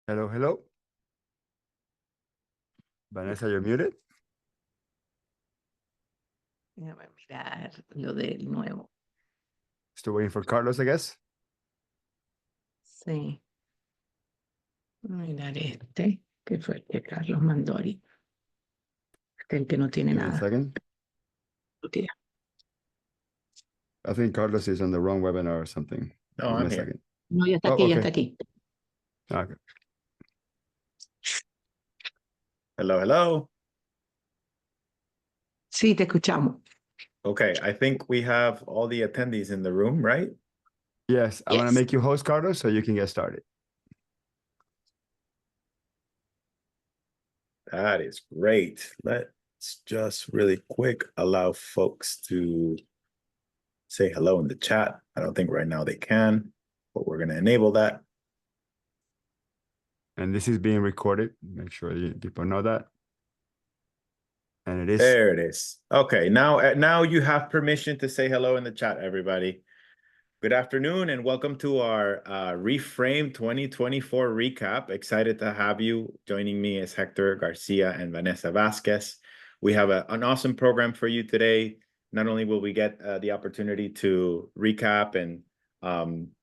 Hello, hello. Vanessa, you're muted. Déjame mirar lo del nuevo. Still waiting for Carlos, I guess. Sí. Mirar este, que fue el que Carlos mandó ahorita. El que no tiene Give me a nada. second. Lo tira. I think Carlos is on the wrong webinar or something. No, Give me I'm a here. second. No, ya está Oh, aquí, ya okay. está aquí. Okay. Hello, hello. Sí, te escuchamos. Okay, I think we have all the attendees in the room, right? Yes, I'm gonna Yes. make you host, Carlos, so you can get started. That is great. Let's just really quick allow folks to say hello in the chat. I don't think right now they can, but we're going to enable that. And this is being recorded. Make sure people know that. And it is. There it is. Okay, now you have permission to say hello in the chat, everybody. Good afternoon and welcome to our Reframe 2024 recap. Excited to have you. Joining me is Hector Garcia and Vanessa Vasquez. We have an awesome program for you today. Not only will we get the opportunity to recap and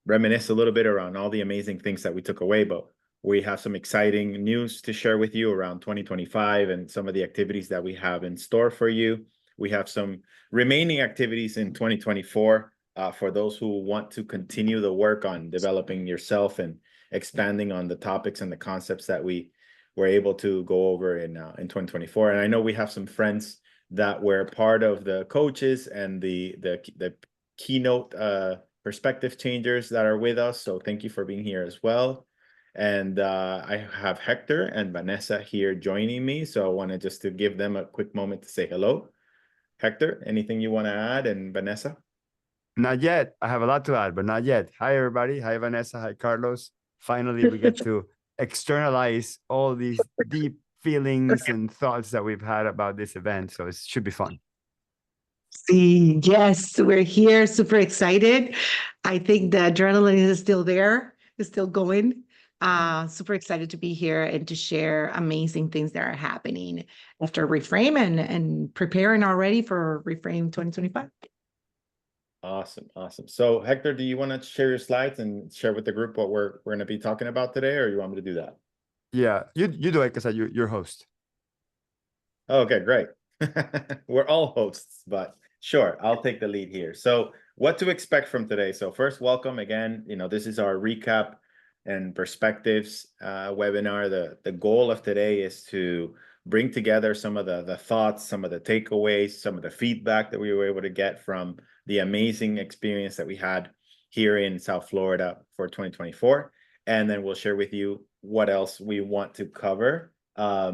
reminisce a little bit around all the amazing things that we took away, but we have some exciting news to share with you around 2025 and some of the activities that we have in store for you. We have some remaining activities in 2024 for those who want to continue the work on developing yourself and expanding on the topics and the concepts that we were able to go over in 2024. And I know we have some friends that were part of the coaches and the keynote perspective changers that are with us. So thank you for being here as well. And I have Hector and Vanessa here joining me. So I wanted just to give them a quick moment to say hello. Hector, anything you want to add? And Vanessa? Not yet. I have a lot to add, but not yet. Hi, everybody. Hi, Vanessa. Hi, Carlos. Finally, we get to externalize all these deep feelings and thoughts that we've had about this event. So it should be fun. Sí, yes, we're here, super excited. I think the adrenaline is still there, it's still going. Super excited to be here and to share amazing things that are happening after Reframe and preparing already for Reframe 2025. Awesome. So Hector, do you want to share your slides and share with the group what we're going to be talking about today, or you want me to do that? Yeah, you do it because you're host. Okay, great. We're all hosts, but sure, I'll take the lead here. So what to expect from today? So first, welcome again. This is our recap and perspectives webinar. The goal of today is to bring together some of the thoughts, some of the takeaways, some of the feedback that we were able to get from the amazing experience that we had here in South Florida for 2024. And then we'll share with you what else we want to cover. A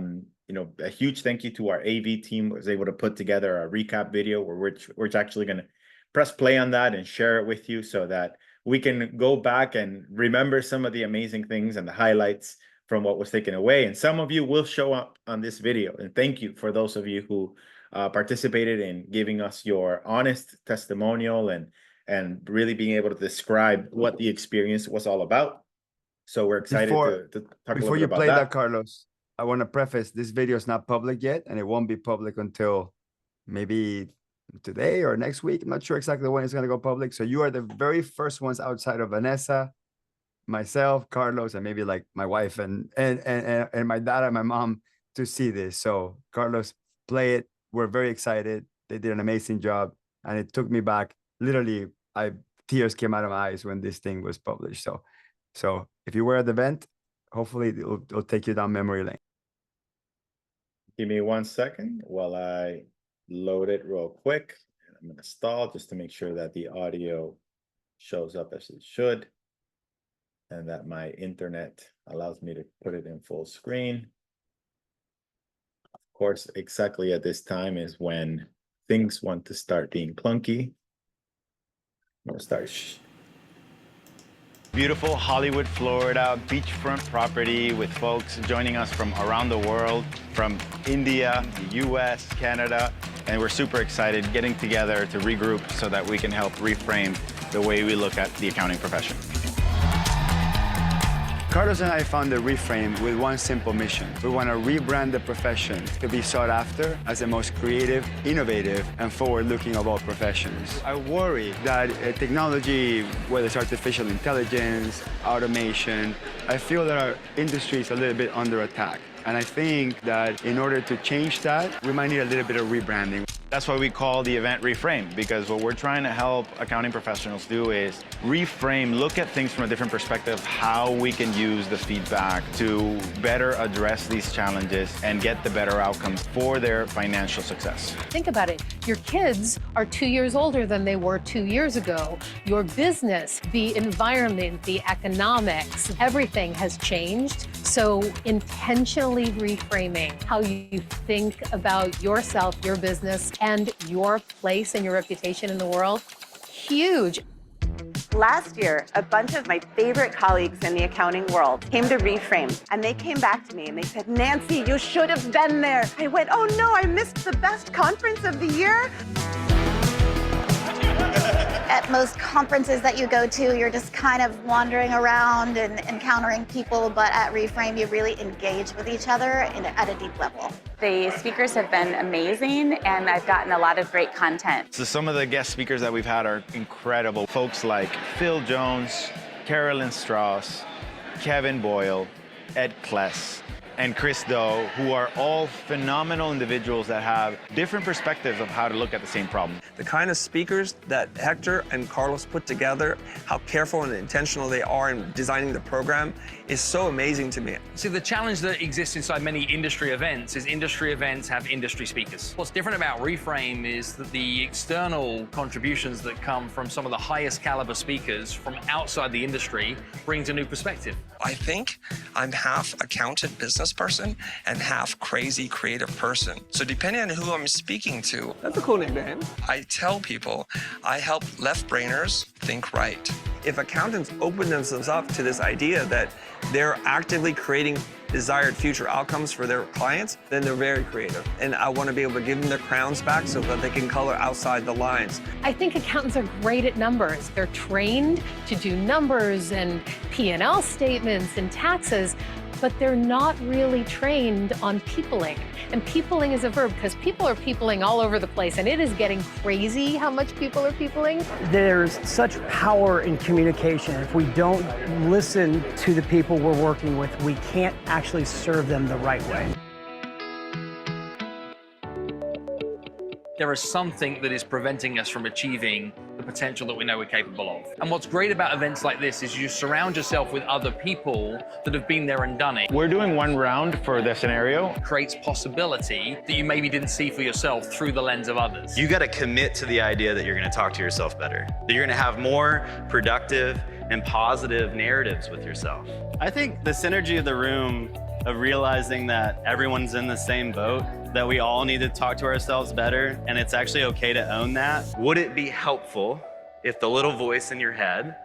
huge thank you to our AV team who was able to put together a recap video where we're actually going to press play on that and share it with you so that we can go back and remember some of the amazing things and the highlights from what was taken away. And some of you will show up on this video. And thank you for those of you who participated in giving us your honest testimonial and really being able to describe what the experience was all about. So we're excited to talk a little bit about that. Before you play that, Carlos, I want to preface this video is not public yet, and it won't be public until maybe today or next week. I'm not sure exactly when it's going to go public. So you are the very first ones outside of Vanessa, myself, Carlos, and maybe like my wife and my dad and my mom to see this. So Carlos, play it. We're very excited. They did an amazing job, and it took me back. Literally, tears came out of my eyes when this thing was published. So if you were at the event, hopefully it'll take you down memory lane. Give me 1 second while I load it real quick. I'm going to stall just to make sure that the audio shows up as it should and that my internet allows me to put it in full screen. Of course, exactly at this time is when things want to start being clunky. I'm going to start. Beautiful Hollywood, Florida beachfront property with folks joining us from around the world, from India, the US, Canada, and we're super excited getting together to regroup so that we can help reframe the way we look at the accounting profession. Carlos and I founded Reframe with one simple mission. We want to rebrand the profession to be sought after as the most creative, innovative, and forward-looking of all professions. I worry that technology, whether it's artificial intelligence, automation, I feel that our industry is a little bit under attack. And I think that in order to change that, we might need a little bit of rebranding. That's why we call the event Reframe, because what we're trying to help accounting professionals do is reframe, look at things from a different perspective, how we can use the feedback to better address these challenges and get the better outcomes for their financial success. Think about it. Your kids are 2 years older than they were 2 years ago. Your business, the environment, the economics, everything has changed. So intentionally reframing how you think about yourself, your business, and your place and your reputation in the world, huge. Last year, a bunch of my favorite colleagues in the accounting world came to Reframe, and they came back to me and they said, Nancy, you should have been there. I went, oh no, I missed the best conference of the year. At most conferences that you go to, you're just kind of wandering around and encountering people, but at Reframe, you really engage with each other at a deep level. The speakers have been amazing, and I've gotten a lot of great content. So some of the guest speakers that we've had are incredible. Folks like Phil Jones, Carolyn Strauss, Kevin Boyle, Ed Kless, and Chris Doe, who are all phenomenal individuals that have different perspectives of how to look at the same problem. The kind of speakers that Hector and Carlos put together, how careful and intentional they are in designing the program, is so amazing to me. See, the challenge that exists inside many industry events is industry events have industry speakers. What's different about Reframe is that the external contributions that come from some of the highest caliber speakers from outside the industry brings a new perspective. I think I'm half accountant business person and half crazy creative person. So depending on who I'm speaking to, that's a cool nickname. I tell people I help left-brainers think right. If accountants open themselves up to this idea that they're actively creating desired future outcomes for their clients, then they're very creative. And I want to be able to give them their crowns back so that they can color outside the lines. I think accountants are great at numbers. They're trained to do numbers and P&L statements and taxes, but they're not really trained on peopling. And peopling is a verb because people are peopling all over the place, and it is getting crazy how much people are peopling. There's such power in communication. If we don't listen to the people we're working with, we can't actually serve them the right way. There is something that is preventing us from achieving the potential that we know we're capable of. And what's great about events like this is you surround yourself with other people that have been there and done it. We're doing one round for the scenario. It creates possibility that you maybe didn't see for yourself through the lens of others. You got to commit to the idea that you're going to talk to yourself better, that you're going to have more productive and positive narratives with yourself. I think the synergy of the room of realizing that everyone's in the same boat, that we all need to talk to ourselves better, and it's actually okay to own that. Would it be helpful if the little voice in your head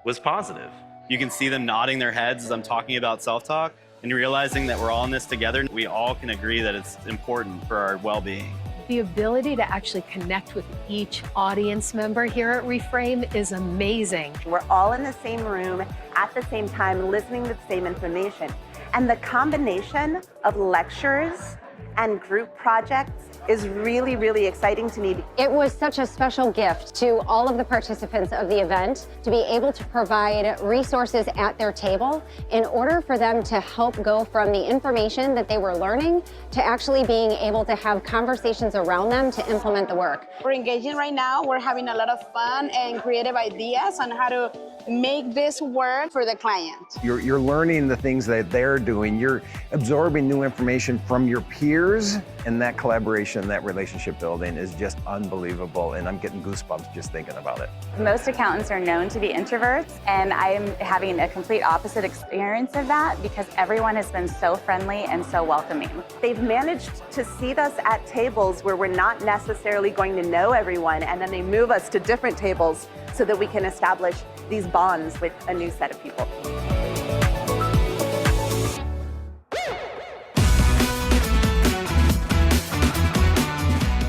was positive? You can see them nodding their heads as I'm talking about self-talk, and realizing that we're all in this together. We all can agree that it's important for our well-being. The ability to actually connect with each audience member here at Reframe is amazing. We're all in the same room at the same time, listening to the same information. And the combination of lectures and group projects is really, really exciting to me. It was such a special gift to all of the participants of the event to be able to provide resources at their table in order for them to help go from the information that they were learning to actually being able to have conversations around them to implement the work. We're engaging right now. We're having a lot of fun and creative ideas on how to make this work for the client. You're learning the things that they're doing. You're absorbing new information from your peers, and that collaboration, that relationship building is just unbelievable, and I'm getting goosebumps just thinking about it. Most accountants are known to be introverts, and I am having a complete opposite experience of that because everyone has been so friendly and so welcoming. They've managed to seat us at tables where we're not necessarily going to know everyone, and then they move us to different tables so that we can establish these bonds with a new set of people.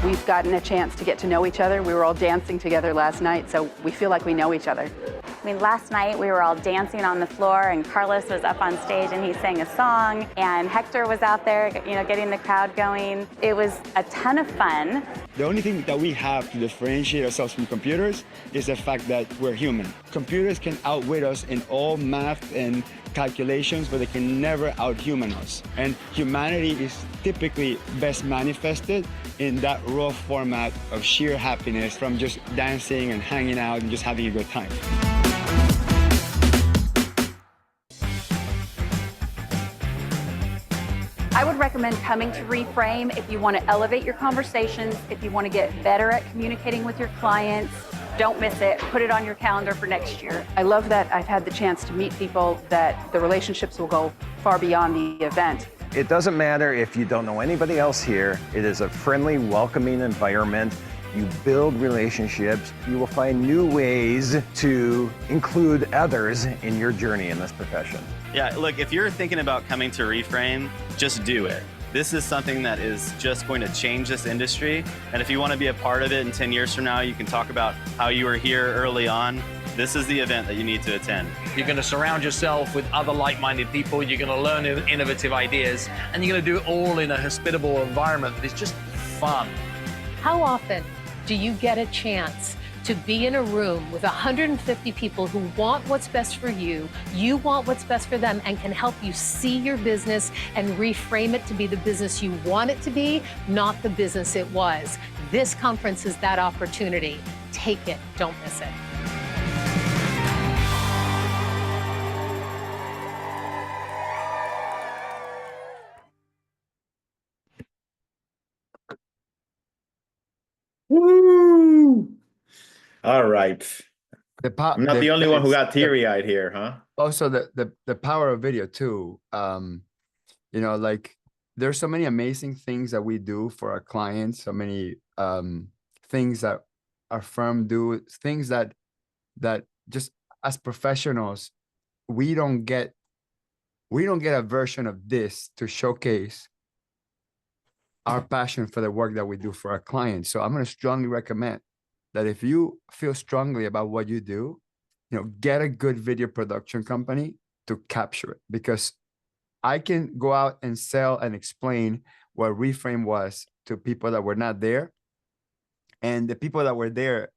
We've gotten a chance to get to know each other. We were all dancing together last night, so we feel like we know each other. I mean, last night we were all dancing on the floor, and Carlos was up on stage and he sang a song, and Hector was out there, you know, getting the crowd going. It was a ton of fun. The only thing that we have to differentiate ourselves from computers is the fact that we're human. Computers can outwit us in all math and calculations, but they can never out-human us. And humanity is typically best manifested in that raw format of sheer happiness from just dancing and hanging out and just having a good time. I would recommend coming to Reframe if you want to elevate your conversations, if you want to get better at communicating with your clients. Don't miss it. Put it on your calendar for next year. I love that I've had the chance to meet people that the relationships will go far beyond the event. It doesn't matter if you don't know anybody else here. It is a friendly, welcoming environment. You build relationships. You will find new ways to include others in your journey in this profession. Yeah, look, if you're thinking about coming to Reframe, just do it. This is something that is just going to change this industry. And if you want to be a part of it in 10 years from now, you can talk about how you were here early on. This is the event that you need to attend. You're going to surround yourself with other like-minded people. You're going to learn innovative ideas, and you're going to do it all in a hospitable environment that is just fun. How often do you get a chance to be in a room with 150 people who want what's best for you, you want what's best for them, and can help you see your business and reframe it to be the business you want it to be, not the business it was? This conference is that opportunity. Take it, don't miss it. Woo! All right. I'm not the only one who got teary-eyed here, huh? Also, the power of video too. You know, like there's so many amazing things that we do for our clients. So many things that our firm do. Things that just as professionals, we don't get a version of this to showcase our passion for the work that we do for our clients. So I'm going to strongly recommend that if you feel strongly about what you do, you know, get a good video production company to capture it, because I can go out and sell and explain what Reframe was to people that were not there. And the people that were there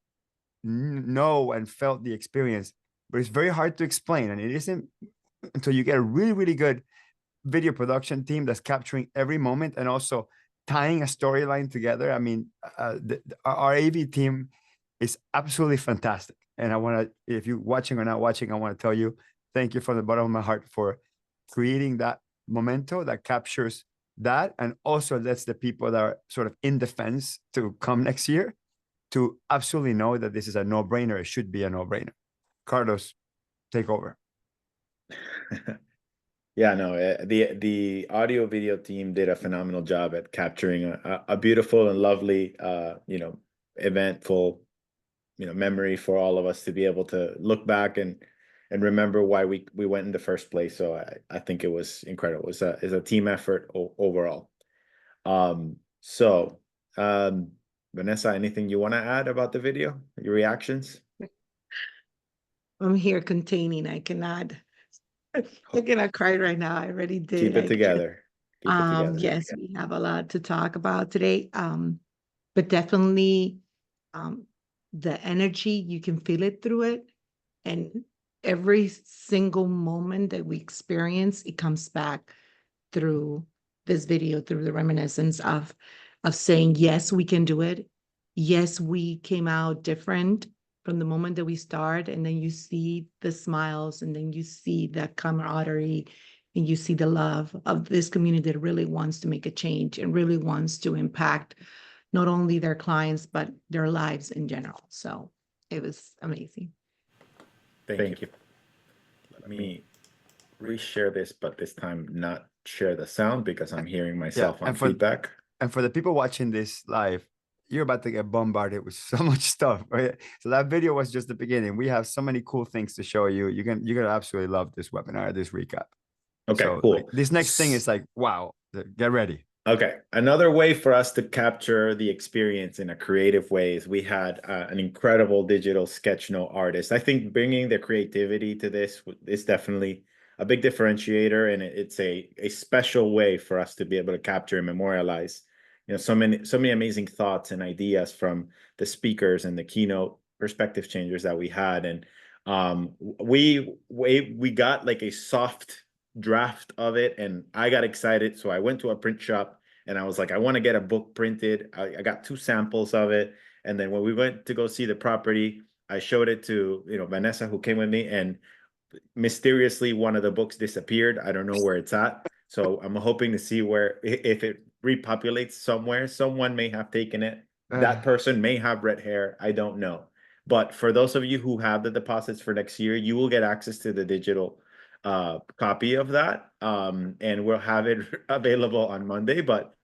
know and felt the experience, but it's very hard to explain. And it isn't until you get a really, really good video production team that's capturing every moment and also tying a storyline together. I mean, our AV team is absolutely fantastic. And I want to, if you're watching or not watching, I want to tell you, thank you from the bottom of my heart for creating that memento that captures that and also lets the people that are sort of in the fence to come next year to absolutely know that this is a no-brainer. It should be a no-brainer. Carlos, take over. Yeah, no, the audio video team did a phenomenal job at capturing a beautiful and lovely, you know, eventful, you know, memory for all of us to be able to look back and remember why we went in the first place. So I think it was incredible. It's a team effort overall. Vanessa, anything you want to add about the video, your reactions? I'm here containing. I cannot cry right now. I already did. Keep it together. Keep it together. Yes, we have a lot to talk about today. But definitely the energy, you can feel it through it. And every single moment that we experience, it comes back through this video, through the reminiscence of saying, yes, we can do it. Yes, we came out different from the moment that we start, and then you see the smiles, and then you see that camaraderie, and you see the love of this community that really wants to make a change and really wants to impact not only their clients, but their lives in general. So it was amazing. Thank you. Let me reshare this, but this time not share the sound because I'm hearing myself on feedback. And for the people watching this live, you're about to get bombarded with so much stuff, right? So that video was just the beginning. We have so many cool things to show you. You're gonna absolutely love this webinar, this recap. Okay, so, cool. Like, this next thing is like, wow, get ready. Okay, another way for us to capture the experience in a creative way is we had an incredible digital sketchnote artist. I think bringing the creativity to this is definitely a big differentiator, and it's a special way for us to be able to capture and memorialize, so many amazing thoughts and ideas from the speakers and the keynote perspective changers that we had. And we got like a soft draft of it, and I got excited, so I went to a print shop and I was like, I want to get a book printed. I got 2 samples of it, and then when we went to go see the property, I showed it to Vanessa, who came with me, and mysteriously one of the books disappeared. I don't know where it's at, so I'm hoping to see where, if it repopulates somewhere. Someone may have taken it. That person may have red hair, I don't know. But for those of you who have the deposits for next year, you will get access to the digital copy of that, and we'll have it available on Monday. But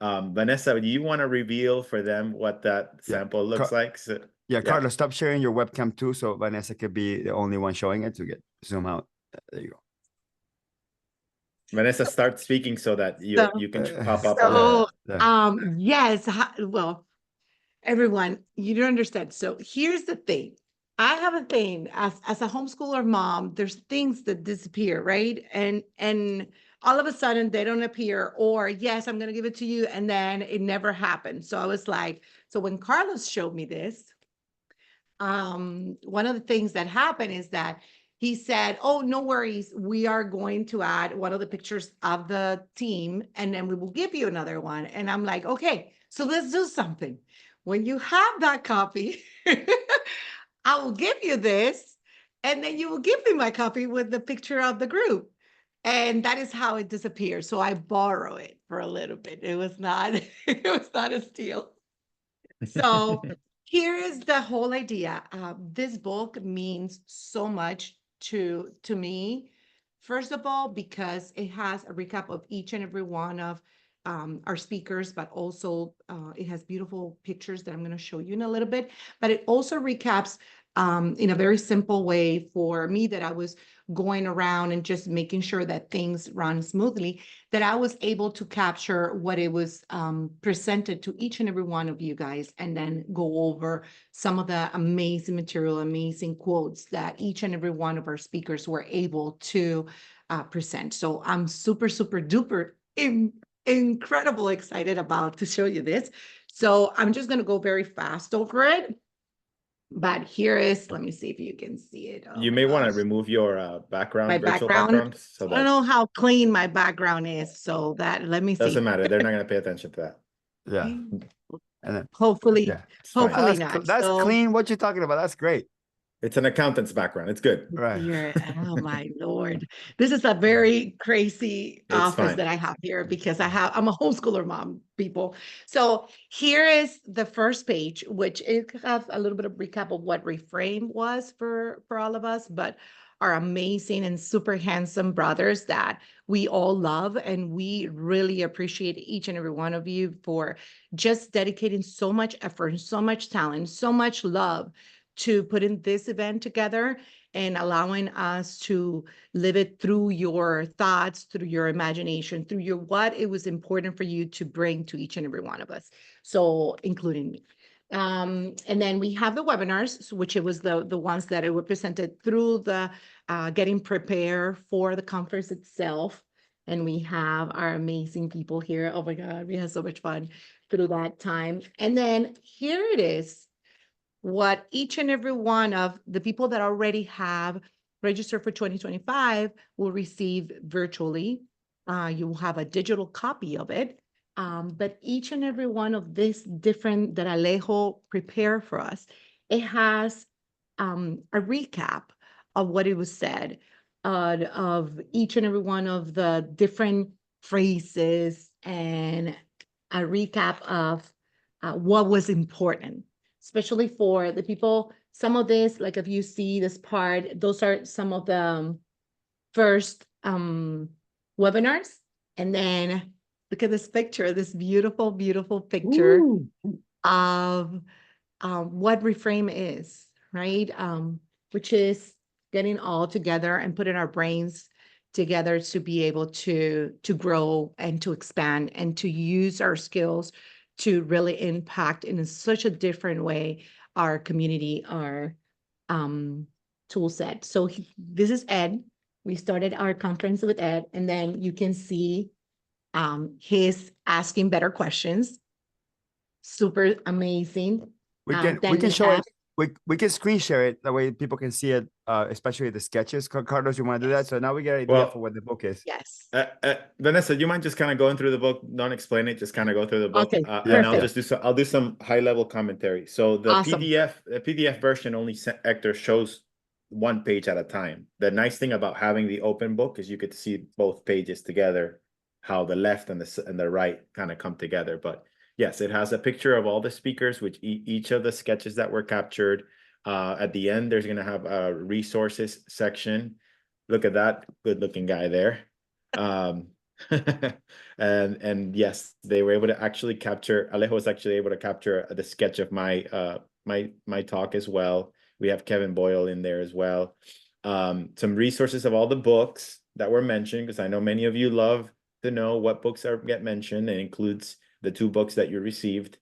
Vanessa, do you want to reveal for them what that sample looks like? So, yeah, Carlos, stop sharing your webcam too, so Vanessa could be the only one showing it to get zoom out. There you go. Vanessa, start speaking so that you can pop up. So, yes, well, everyone, you don't understand. So here's the thing. I have a thing as a homeschooler mom, there's things that disappear, right? And all of a sudden they don't appear, or yes, I'm going to give it to you. And then it never happened. So I was like, so when Carlos showed me this, one of the things that happened is that he said, oh, no worries. We are going to add one of the pictures of the team, and then we will give you another one. And I'm like, okay, so let's do something. When you have that copy, I will give you this, and then you will give me my copy with the picture of the group. And that is how it disappeared. So I borrow it for a little bit. It was not, it was not a steal. So here is the whole idea. This book means so much to me. First of all, because it has a recap of each and every one of our speakers, but also it has beautiful pictures that I'm going to show you in a little bit. But it also recaps in a very simple way for me, that I was going around and just making sure that things run smoothly, that I was able to capture what it was presented to each and every one of you guys, and then go over some of the amazing material, amazing quotes that each and every one of our speakers were able to present. So I'm super, super duper incredible excited about to show you this. So I'm just going to go very fast over it. But here is, let me see if you can see it. You may want to remove your background, my virtual background. so that I don't know how clean my background is, so that, let me see. doesn't matter. They're not going to pay attention to that. Yeah. And then, hopefully, hopefully not. That's clean. What you talking about? That's great. It's an accountant's background. It's good. Right. Oh my Lord. This is a very crazy office that I have here, because I'm a homeschooler mom, people. So here is the first page, which it has a little bit of recap of what Reframe was for all of us, but our amazing and super handsome brothers that we all love. And we really appreciate each and every one of you for just dedicating so much effort, so much talent, so much love to put in this event together, and allowing us to live it through your thoughts, through your imagination, through your what it was important for you to bring to each and every one of us. So including me. And then we have the webinars, which it was the ones that were presented through the getting prepared for the conference itself. And we have our amazing people here. Oh my God, we had so much fun through that time. And then here it is, what each and every one of the people that already have registered for 2025 will receive virtually. You will have a digital copy of it. But each and every one of this different that Alejo prepared for us, it has a recap of what it was said, of each and every one of the different phrases, and a recap of what was important, especially for the people. Some of this, like if you see this part, those are some of the first webinars. And then look at this picture, this beautiful, beautiful picture of what Reframe is, right? Which is getting all together and putting our brains together to be able to grow and to expand and to use our skills to really impact in such a different way our community, our tool set. So this is Ed. We started our conference with Ed, and then you can see his asking better questions. Super amazing. We can show it. We can screen share it that way people can see it, especially the sketches. Carlos, you want to do that? So now we get an idea for what the book is. Yes. Vanessa, do you mind just kind of going through the book? Don't explain it. Just kind of go through the book. Okay, and I'll just do I'll do some high level commentary. So the Awesome. PDF version only Hector shows one page at a time. The nice thing about having the open book is you get to see both pages together, how the left and the right kind of come together. But yes, it has a picture of all the speakers, which each of the sketches that were captured. At the end, there's going to have a resources section. Look at that good-looking guy there. And yes, they were able to actually capture. Alejo was actually able to capture the sketch of my my talk as well. We have Kevin Boyle in there as well. Some resources of all the books that were mentioned, because I know many of you love to know what books get mentioned. It includes the 2 books that you received.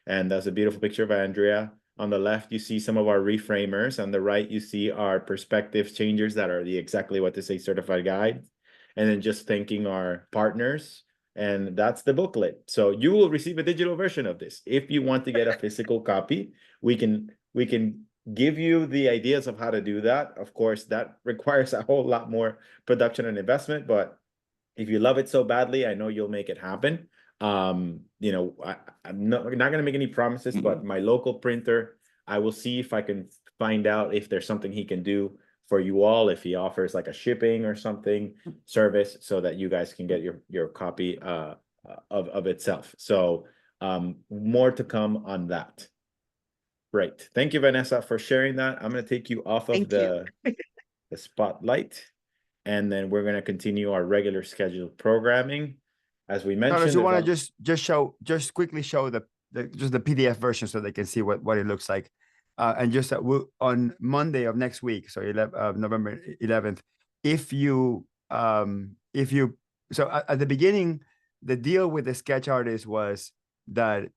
And that's a beautiful picture of Andrea. On the left, you see some of our reframers. On the right, you see our perspective changers that are exactly what to say certified guides. And then just thanking our partners. And that's the booklet. So you will receive a digital version of this. If you want to get a physical copy, we can give you the ideas of how to do that. Of course, that requires a whole lot more production and investment, but if you love it so badly, I know you'll make it happen. You know, I'm not going to make any promises, but my local printer, I will see if I can find out if there's something he can do for you all, if he offers like a shipping or something service so that you guys can get your copy of itself. So more to come on that. Great. Thank you, Vanessa, for sharing that. I'm going to take you off of the spotlight, and then we're going to continue our regular scheduled programming. As we mentioned, Carlos, you want to just quickly show the PDF version so they can see what it looks like. And just on Monday of next week, so November 11th, if you so at the beginning, the deal with the sketch artist was that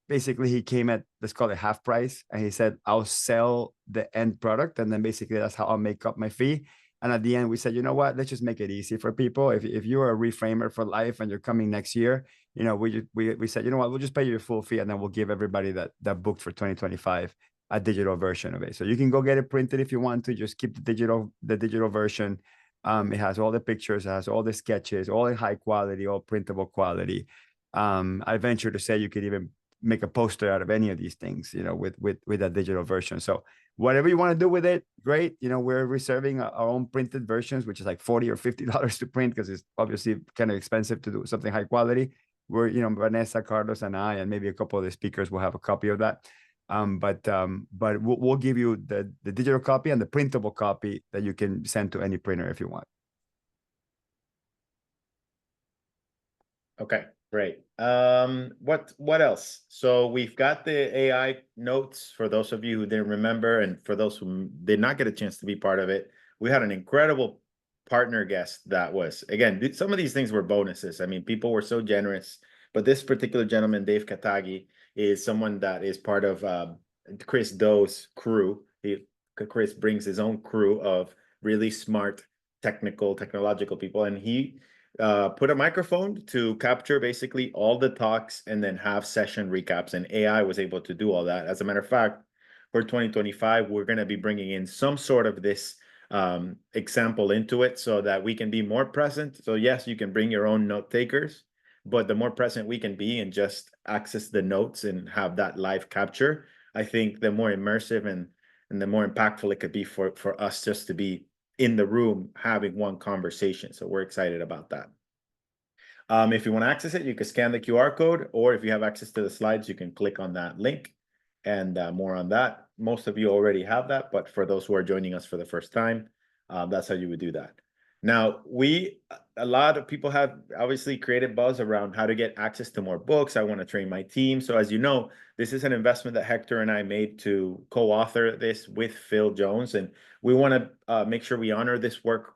basically he came at, let's call it half price, and he said, I'll sell the end product, and then basically that's how I'll make up my fee. And at the end, we said, you know what, let's just make it easy for people. If you're a reframer for life and you're coming next year, you know, we said, you know what, we'll just pay you your full fee, and then we'll give everybody that booked for 2025 a digital version of it. So you can go get it printed if you want to. Just keep the digital version. It has all the pictures, it has all the sketches, all in high quality, all printable quality. I venture to say you could even make a poster out of any of these things, you know, with that digital version. So whatever you want to do with it, great. You know, we're reserving our own printed versions, which is like $40 or $50 to print because it's obviously kind of expensive to do something high quality. We're, you know, Vanessa, Carlos, and I, and maybe a couple of the speakers will have a copy of that. But we'll give you the digital copy and the printable copy that you can send to any printer if you want. Okay, great. What else? So we've got the AI notes for those of you who didn't remember, and for those who did not get a chance to be part of it. We had an incredible partner guest that was, again, some of these things were bonuses. I mean, people were so generous, but this particular gentleman, Dave Katagi, is someone that is part of Chris Doe's crew. Chris brings his own crew of really smart technological people, and he put a microphone to capture basically all the talks and then have session recaps, and AI was able to do all that. As a matter of fact, for 2025, we're going to be bringing in some sort of this example into it so that we can be more present. So yes, you can bring your own note takers, but the more present we can be and just access the notes and have that live capture, I think the more immersive and the more impactful it could be for us just to be in the room having one conversation. So we're excited about that. If you want to access it, you can scan the QR code, or if you have access to the slides, you can click on that link, and more on that. Most of you already have that, but for those who are joining us for the first time, that's how you would do that. Now, a lot of people have obviously created buzz around how to get access to more books. I want to train my team. So as you know, this is an investment that Hector and I made to co-author this with Phil Jones. And we want to make sure we honor this work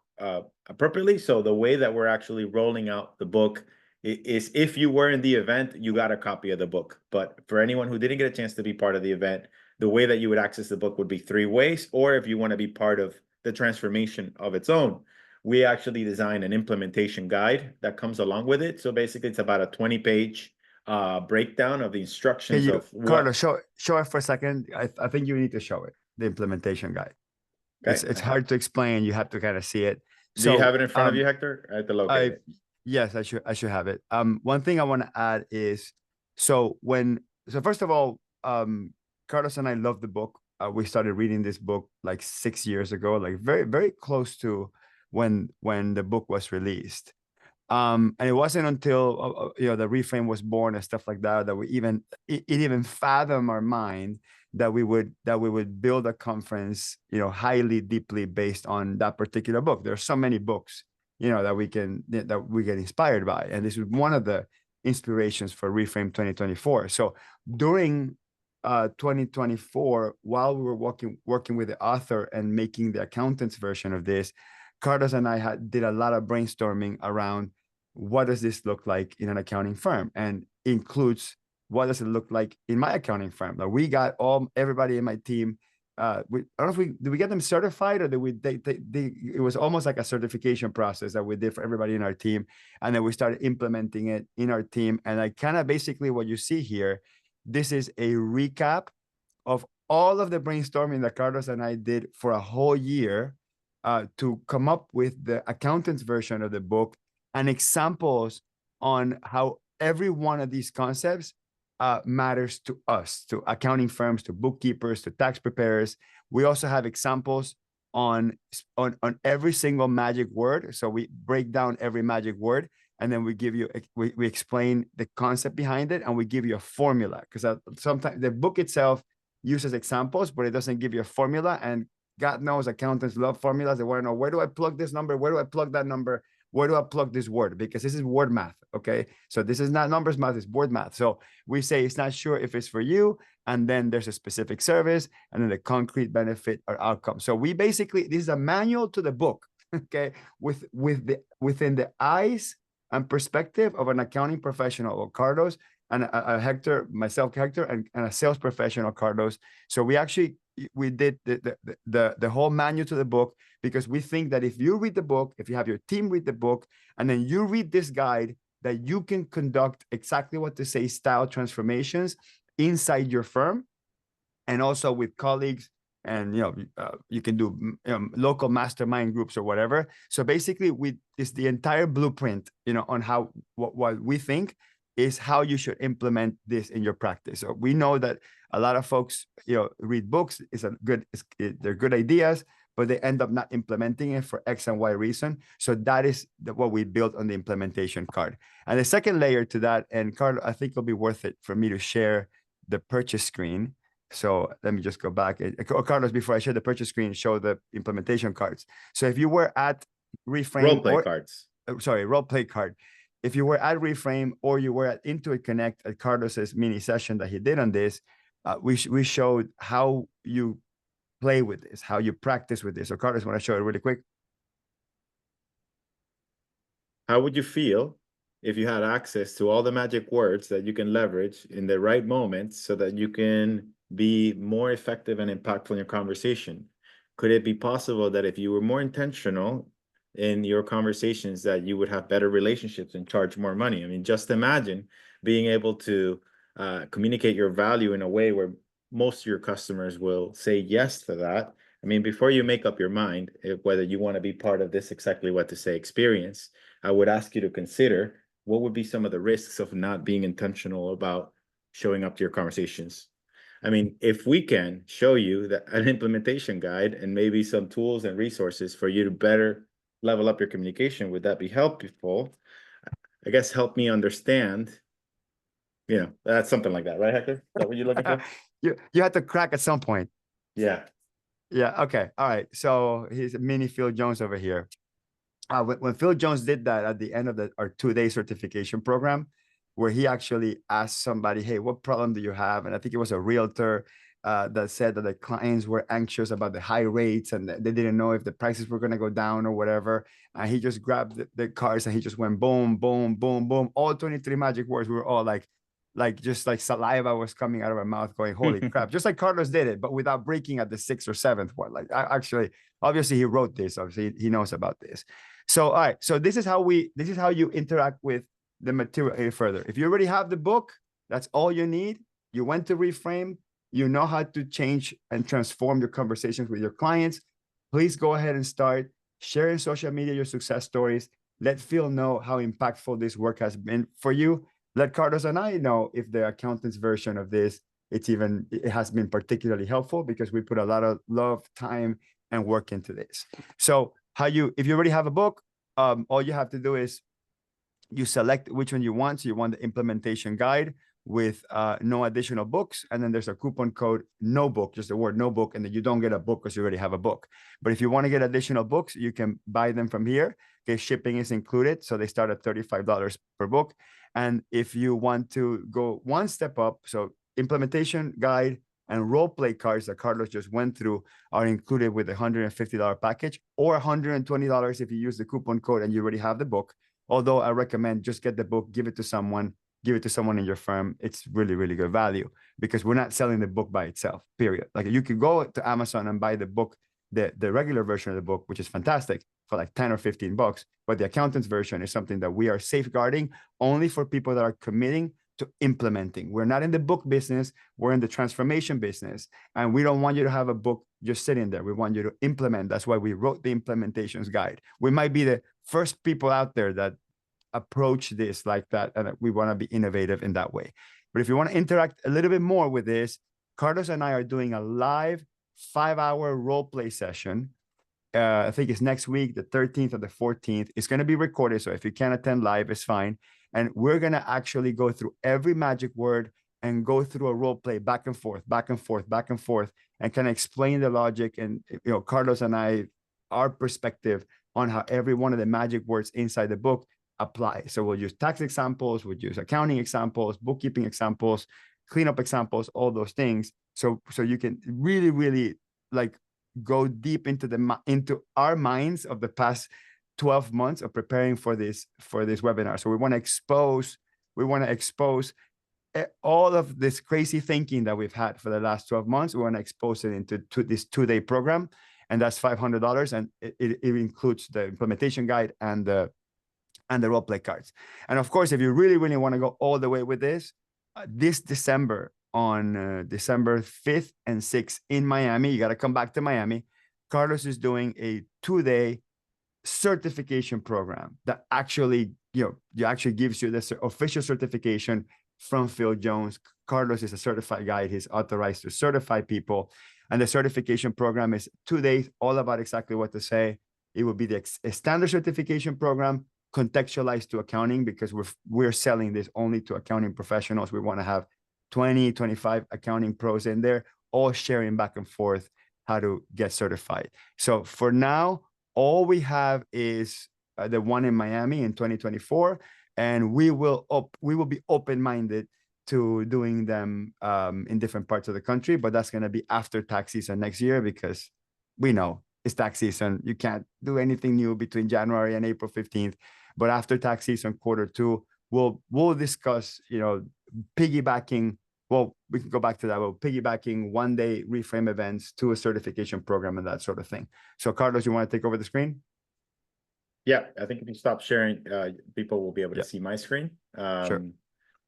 appropriately. So the way that we're actually rolling out the book is if you were in the event, you got a copy of the book. But for anyone who didn't get a chance to be part of the event, the way that you would access the book would be 3 ways. Or if you want to be part of the transformation of its own, we actually design an implementation guide that comes along with it. So basically, it's about a 20-page breakdown of the instructions of what. Carlos, show it for a second. I think you need to show it, the implementation guide. Okay. It's hard to explain. You have to kind of see it. Do you have it in front of you, Hector? I have to locate it. Yes, I should have it. One thing I want to add is, so first of all, Carlos and I love the book. We started reading this book like 6 years ago, like very, very close to when the book was released. And it wasn't until the Reframe was born and stuff like that we even fathomed our mind that we would build a conference, highly deeply based on that particular book. There are so many books, that we get inspired by, and this is one of the inspirations for Reframe 2024. So during 2024, while we were working with the author and making the accountant's version of this, Carlos and I did a lot of brainstorming around what does this look like in an accounting firm, and includes what does it look like in my accounting firm. Like we got everybody in my team. I don't know if did we get them certified, or it was almost like a certification process that we did for everybody in our team, and then we started implementing it in our team. And I kind of basically what you see here, this is a recap of all of the brainstorming that Carlos and I did for a whole year to come up with the accountant's version of the book, and examples on how every one of these concepts matters to us, to accounting firms, to bookkeepers, to tax preparers. We also have examples on every single magic word. So we break down every magic word, and then we give you, we explain the concept behind it, and we give you a formula, because sometimes the book itself uses examples, but it doesn't give you a formula. And God knows accountants love formulas. They want to know, where do I plug this number? Where do I plug that number? Where do I plug this word? Because this is word math, okay? So this is not numbers math, it's word math. So we say it's not sure if it's for you, and then there's a specific service, and then the concrete benefit or outcome. So we basically, this is a manual to the book, okay? Within the eyes and perspective of an accounting professional, or Carlos, and Hector, myself, Hector, and a sales professional, Carlos. So we did the whole manual to the book, because we think that if you read the book, if you have your team read the book, and then you read this guide, that you can conduct exactly what to say style transformations inside your firm, and also with colleagues, and you can do local mastermind groups or whatever. So basically, it's the entire blueprint, on how what we think is how you should implement this in your practice. So we know that a lot of folks, read books, they're good ideas, but they end up not implementing it for X and Y reason. So that is what we built on the implementation card. And the second layer to that, and Carlos, I think it'll be worth it for me to share the purchase screen. So let me just go back. Carlos, before I share the purchase screen, show the implementation cards. So if you were at Reframe, role play card. If you were at Reframe, or you were at Intuit Connect at Carlos's mini session that he did on this, we showed how you play with this, how you practice with this. So Carlos, want to show it really quick? How would you feel if you had access to all the magic words that you can leverage in the right moments so that you can be more effective and impactful in your conversation? Could it be possible that if you were more intentional in your conversations, that you would have better relationships and charge more money? I mean, just imagine being able to communicate your value in a way where most of your customers will say yes to that. I mean, before you make up your mind whether you want to be part of this exactly what to say experience, I would ask you to consider what would be some of the risks of not being intentional about showing up to your conversations. I mean, if we can show you an implementation guide and maybe some tools and resources for you to better level up your communication, would that be helpful? I guess help me understand. That's something like that, right, Hector? Is that what you're looking for? You had to crack at some point. Yeah. Okay. All right. So he's a mini Phil Jones over here. When Phil Jones did that at the end of our 2-day certification program, where he actually asked somebody, hey, what problem do you have? And I think it was a realtor. that said that the clients were anxious about the high rates and they didn't know if the prices were going to go down or whatever. And he just grabbed the cards and he just went boom, boom, boom, boom. All 23 magic words. We were all like just like saliva was coming out of our mouth going, holy crap. Just like Carlos did it, but without breaking at the 6th or 7th one. Like actually, obviously he wrote this, obviously he knows about this. So, all right. So this is how you interact with the material further. If you already have the book, that's all you need. You went to Reframe, you know how to change and transform your conversations with your clients. Please go ahead and start sharing social media, your success stories. Let Phil know how impactful this work has been for you. Let Carlos and I know if the accountant's version of this, it has been particularly helpful because we put a lot of love, time, and work into this. So if you already have a book, all you have to do is you select which one you want. So you want the implementation guide with no additional books. And then there's a coupon code, no book, just the word no book. And then you don't get a book because you already have a book. But if you want to get additional books, you can buy them from here. Okay, shipping is included. So they start at $35 per book. And if you want to go one step up, so implementation guide and role play cards that Carlos just went through are included with a $150 package, or $120 if you use the coupon code and you already have the book. Although I recommend just get the book, give it to someone in your firm. It's really, really good value because we're not selling the book by itself, period. Like you could go to Amazon and buy the book, the regular version of the book, which is fantastic, for like 10 or 15 bucks. But the accountant's version is something that we are safeguarding only for people that are committing to implementing. We're not in the book business. We're in the transformation business. And we don't want you to have a book just sitting there. We want you to implement. That's why we wrote the implementations guide. We might be the first people out there that approach this like that. And we want to be innovative in that way. But if you want to interact a little bit more with this, Carlos and I are doing a live 5-hour role play session. I think it's next week, the 13th or the 14th. It's going to be recorded. So if you can't attend live, it's fine. And we're going to actually go through every magic word and go through a role play back and forth, back and forth, back and forth, and kind of explain the logic. And, Carlos and I, our perspective on how every one of the magic words inside the book apply. So we'll use tax examples, we'll use accounting examples, bookkeeping examples, cleanup examples, all those things. So you can really, really like go deep into our minds of the past 12 months of preparing for this webinar. So we want to expose all of this crazy thinking that we've had for the last 12 months. We want to expose it into this 2-day program, and that's $500, and it includes the implementation guide and the role play cards. And of course, if you really, really want to go all the way with this, this December, on December 5th and 6th in Miami, you got to come back to Miami. Carlos is doing a 2-day certification program that actually, actually gives you this official certification from Phil Jones. Carlos is a certified guide. He's authorized to certify people. And the certification program is 2 days, all about exactly what to say. It will be a standard certification program, contextualized to accounting, because we're selling this only to accounting professionals. We want to have 20, 25 accounting pros in there, all sharing back and forth how to get certified. So for now, all we have is the one in Miami in 2024, and we will be open-minded to doing them in different parts of the country, but that's going to be after tax season next year, because we know it's tax season. You can't do anything new between January and April 15th. But after tax season, Q2, we'll discuss, piggybacking. Well, we can go back to that. Well, piggybacking 1-day Reframe events to a certification program and that sort of thing. So, Carlos, you want to take over the screen? Yeah, I think if you stop sharing, people will be able to see my screen. Sure.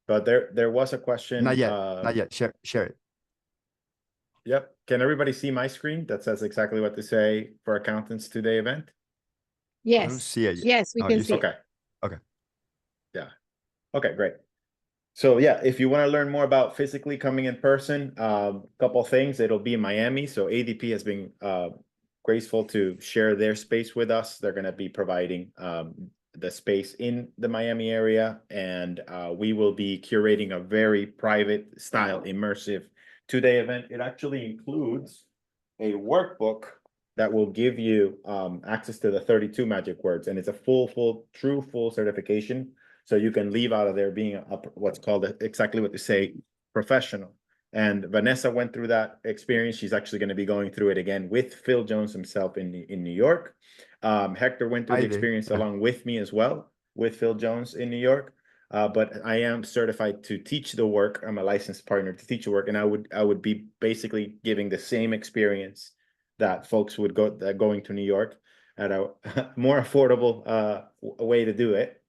But there was a question. Not yet. Share it. Yep. Can everybody see my screen? That says exactly what to say for Accountants Today event. Yes. I don't see it yet. Yes, we can see. Okay. Okay. Yeah. Okay, great. So yeah, if you want to learn more about physically coming in person, couple things. It'll be in Miami. So ADP has been graceful to share their space with us. They're going to be providing the space in the Miami area, and we will be curating a very private style, immersive 2-day event. It actually includes a workbook that will give you access to the 32 magic words, and it's a full certification. So you can leave out of there being what's called exactly what they say, professional. And Vanessa went through that experience. She's actually going to be going through it again with Phil Jones himself in New York. Hector went through the experience along with me as well with Phil Jones in New York. But I am certified to teach the work. I'm a licensed partner to teach the work, and I would be basically giving the same experience that folks would going to New York at a more affordable way to do it,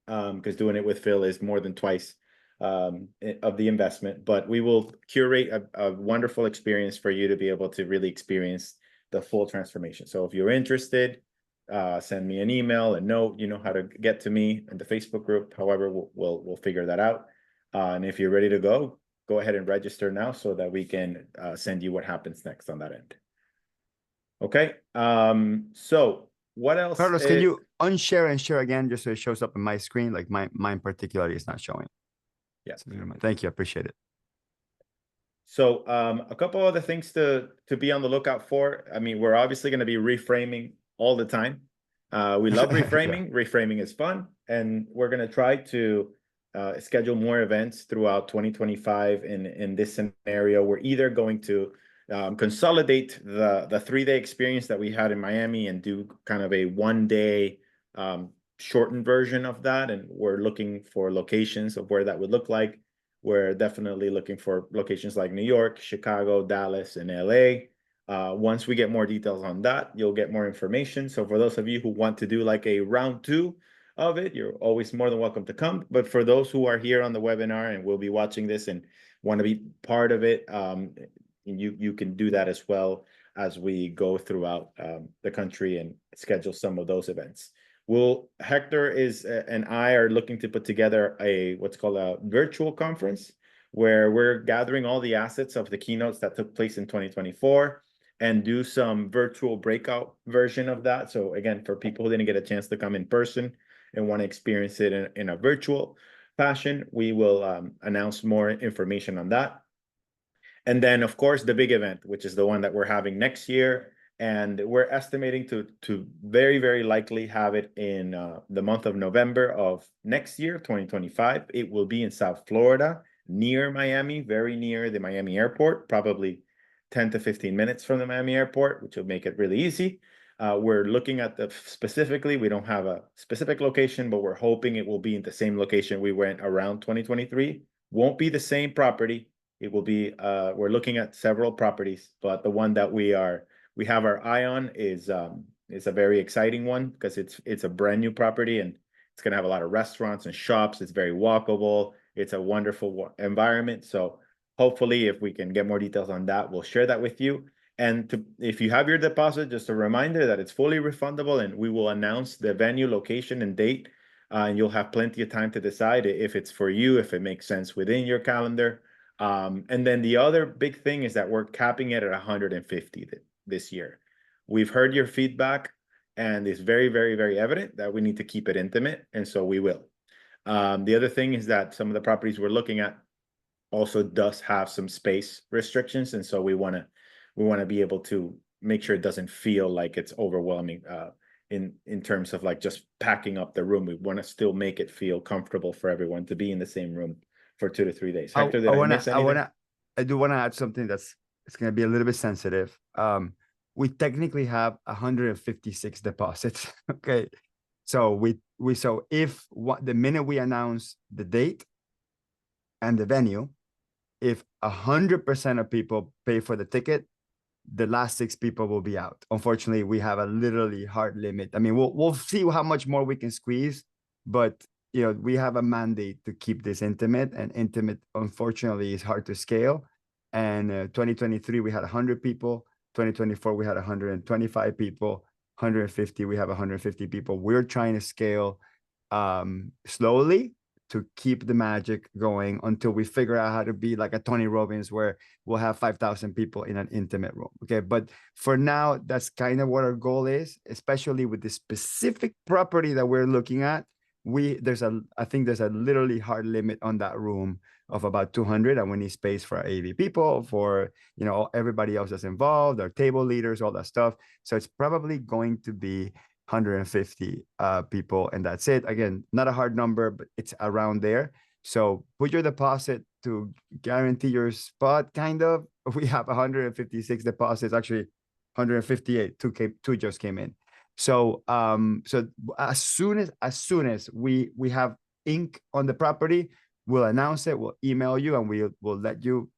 because doing it with Phil is more than twice of the investment. But we will curate a wonderful experience for you to be able to really experience the full transformation. So if you're interested, send me an email, a note. You know how to get to me in the Facebook group. However, we'll figure that out. And if you're ready to go ahead and register now so that we can send you what happens next on that end. Okay. So what else? Carlos, can you unshare and share again just so it shows up on my screen? Like mine particularly is not showing. Yeah. Thank you. I appreciate it. So a couple other things to be on the lookout for. I mean, we're obviously going to be reframing all the time. We love reframing. Reframing is fun. And we're going to try to schedule more events throughout 2025 in this scenario. We're either going to consolidate the 3-day experience that we had in Miami and do kind of a 1-day shortened version of that. And we're looking for locations of where that would look like. We're definitely looking for locations like New York, Chicago, Dallas, and LA. Once we get more details on that, you'll get more information. So for those of you who want to do like a round 2 of it, you're always more than welcome to come. But for those who are here on the webinar and will be watching this and want to be part of it, you can do that as well as we go throughout the country and schedule some of those events. Hector and I are looking to put together what's called a virtual conference where we're gathering all the assets of the keynotes that took place in 2024 and do some virtual breakout version of that. So again, for people who didn't get a chance to come in person and want to experience it in a virtual fashion, we will announce more information on that. And then, of course, the big event, which is the one that we're having next year. And we're estimating to very, very likely have it in the month of November of next year, 2025. It will be in South Florida, near Miami, very near the Miami airport, probably 10 to 15 minutes from the Miami airport, which will make it really easy. We're looking at specifically, we don't have a specific location, but we're hoping it will be in the same location we went around 2023. Won't be the same property. It will be, we're looking at several properties, but the one that we have our eye on is a very exciting one because it's a brand new property and it's going to have a lot of restaurants and shops. It's very walkable. It's a wonderful environment. So hopefully if we can get more details on that, we'll share that with you. And if you have your deposit, just a reminder that it's fully refundable and we will announce the venue, location, and date. And you'll have plenty of time to decide if it's for you, if it makes sense within your calendar. And then the other big thing is that we're capping it at 150 this year. We've heard your feedback and it's very, very, very evident that we need to keep it intimate. And so we will. The other thing is that some of the properties we're looking at also does have some space restrictions. And so we want to be able to make sure it doesn't feel like it's overwhelming in terms of like just packing up the room. We want to still make it feel comfortable for everyone to be in the same room for 2 to 3 days. Hector, did I miss anything? I do want to add something it's going to be a little bit sensitive. We technically have 156 deposits. Okay. So the minute we announce the date and the venue, if 100% of people pay for the ticket, the last 6 people will be out. Unfortunately, we have a literally hard limit. I mean, we'll see how much more we can squeeze, but we have a mandate to keep this intimate, and intimate, unfortunately, is hard to scale. And 2023, we had 100 people. 2024, we had 125 people. 150, we have 150 people. We're trying to scale slowly to keep the magic going until we figure out how to be like a Tony Robbins, where we'll have 5,000 people in an intimate room. Okay, but for now, that's kind of what our goal is, especially with the specific property that we're looking at. I think there's a literally hard limit on that room of about 200, and we need space for our AV people, for everybody else that's involved, our table leaders, all that stuff. So it's probably going to be 150 people, and that's it. Again, not a hard number, but it's around there. So put your deposit to guarantee your spot, kind of. We have 156 deposits, actually 158. Two just came in. So so as soon as we have ink on the property, we'll announce it, we'll email you, and we'll let you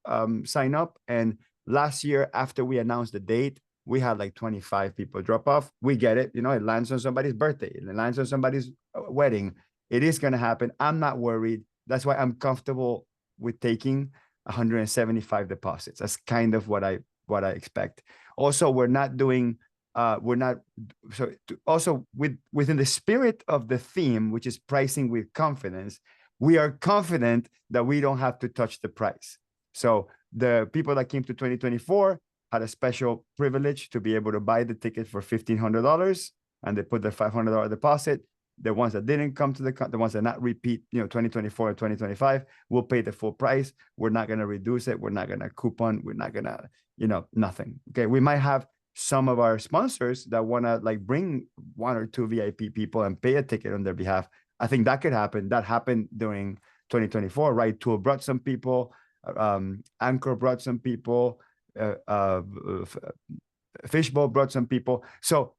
sign up. And last year, after we announced the date, we had like 25 people drop off. We get it, you know, it lands on somebody's birthday, it lands on somebody's wedding. It is going to happen. I'm not worried. That's why I'm comfortable with taking 175 deposits. That's kind of what I expect. Also, we're not doing also within the spirit of the theme, which is pricing with confidence, we are confident that we don't have to touch the price. So the people that came to 2024 had a special privilege to be able to buy the ticket for $1,500, and they put the $500 deposit. The ones that didn't come to the ones that not repeat, 2024 or 2025, will pay the full price. We're not going to reduce it. We're not going to coupon. We're not going to, nothing. Okay. We might have some of our sponsors that want to like bring 1 or 2 VIP people and pay a ticket on their behalf. I think that could happen. That happened during 2024, right? Tool brought some people, Anchor brought some people, Fishbowl brought some people. So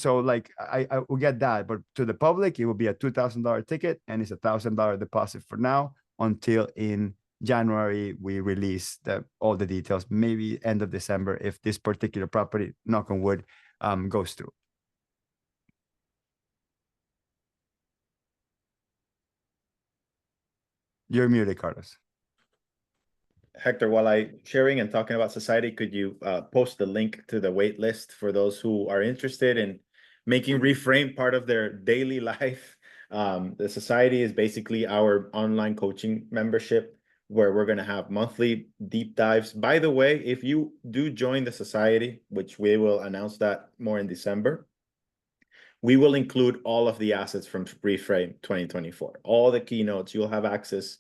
like I will get that, but to the public, it will be a $2,000 ticket, and it's a $1,000 deposit for now until in January we release all the details, maybe end of December, if this particular property, knock on wood, goes through. You're muted, Carlos. Hector, while I sharing and talking about society, could you post the link to the wait list for those who are interested in making Reframe part of their daily life? The society is basically our online coaching membership, where we're going to have monthly deep dives. By the way, if you do join the society, which we will announce that more in December, we will include all of the assets from Reframe 2024, all the keynotes. You'll have access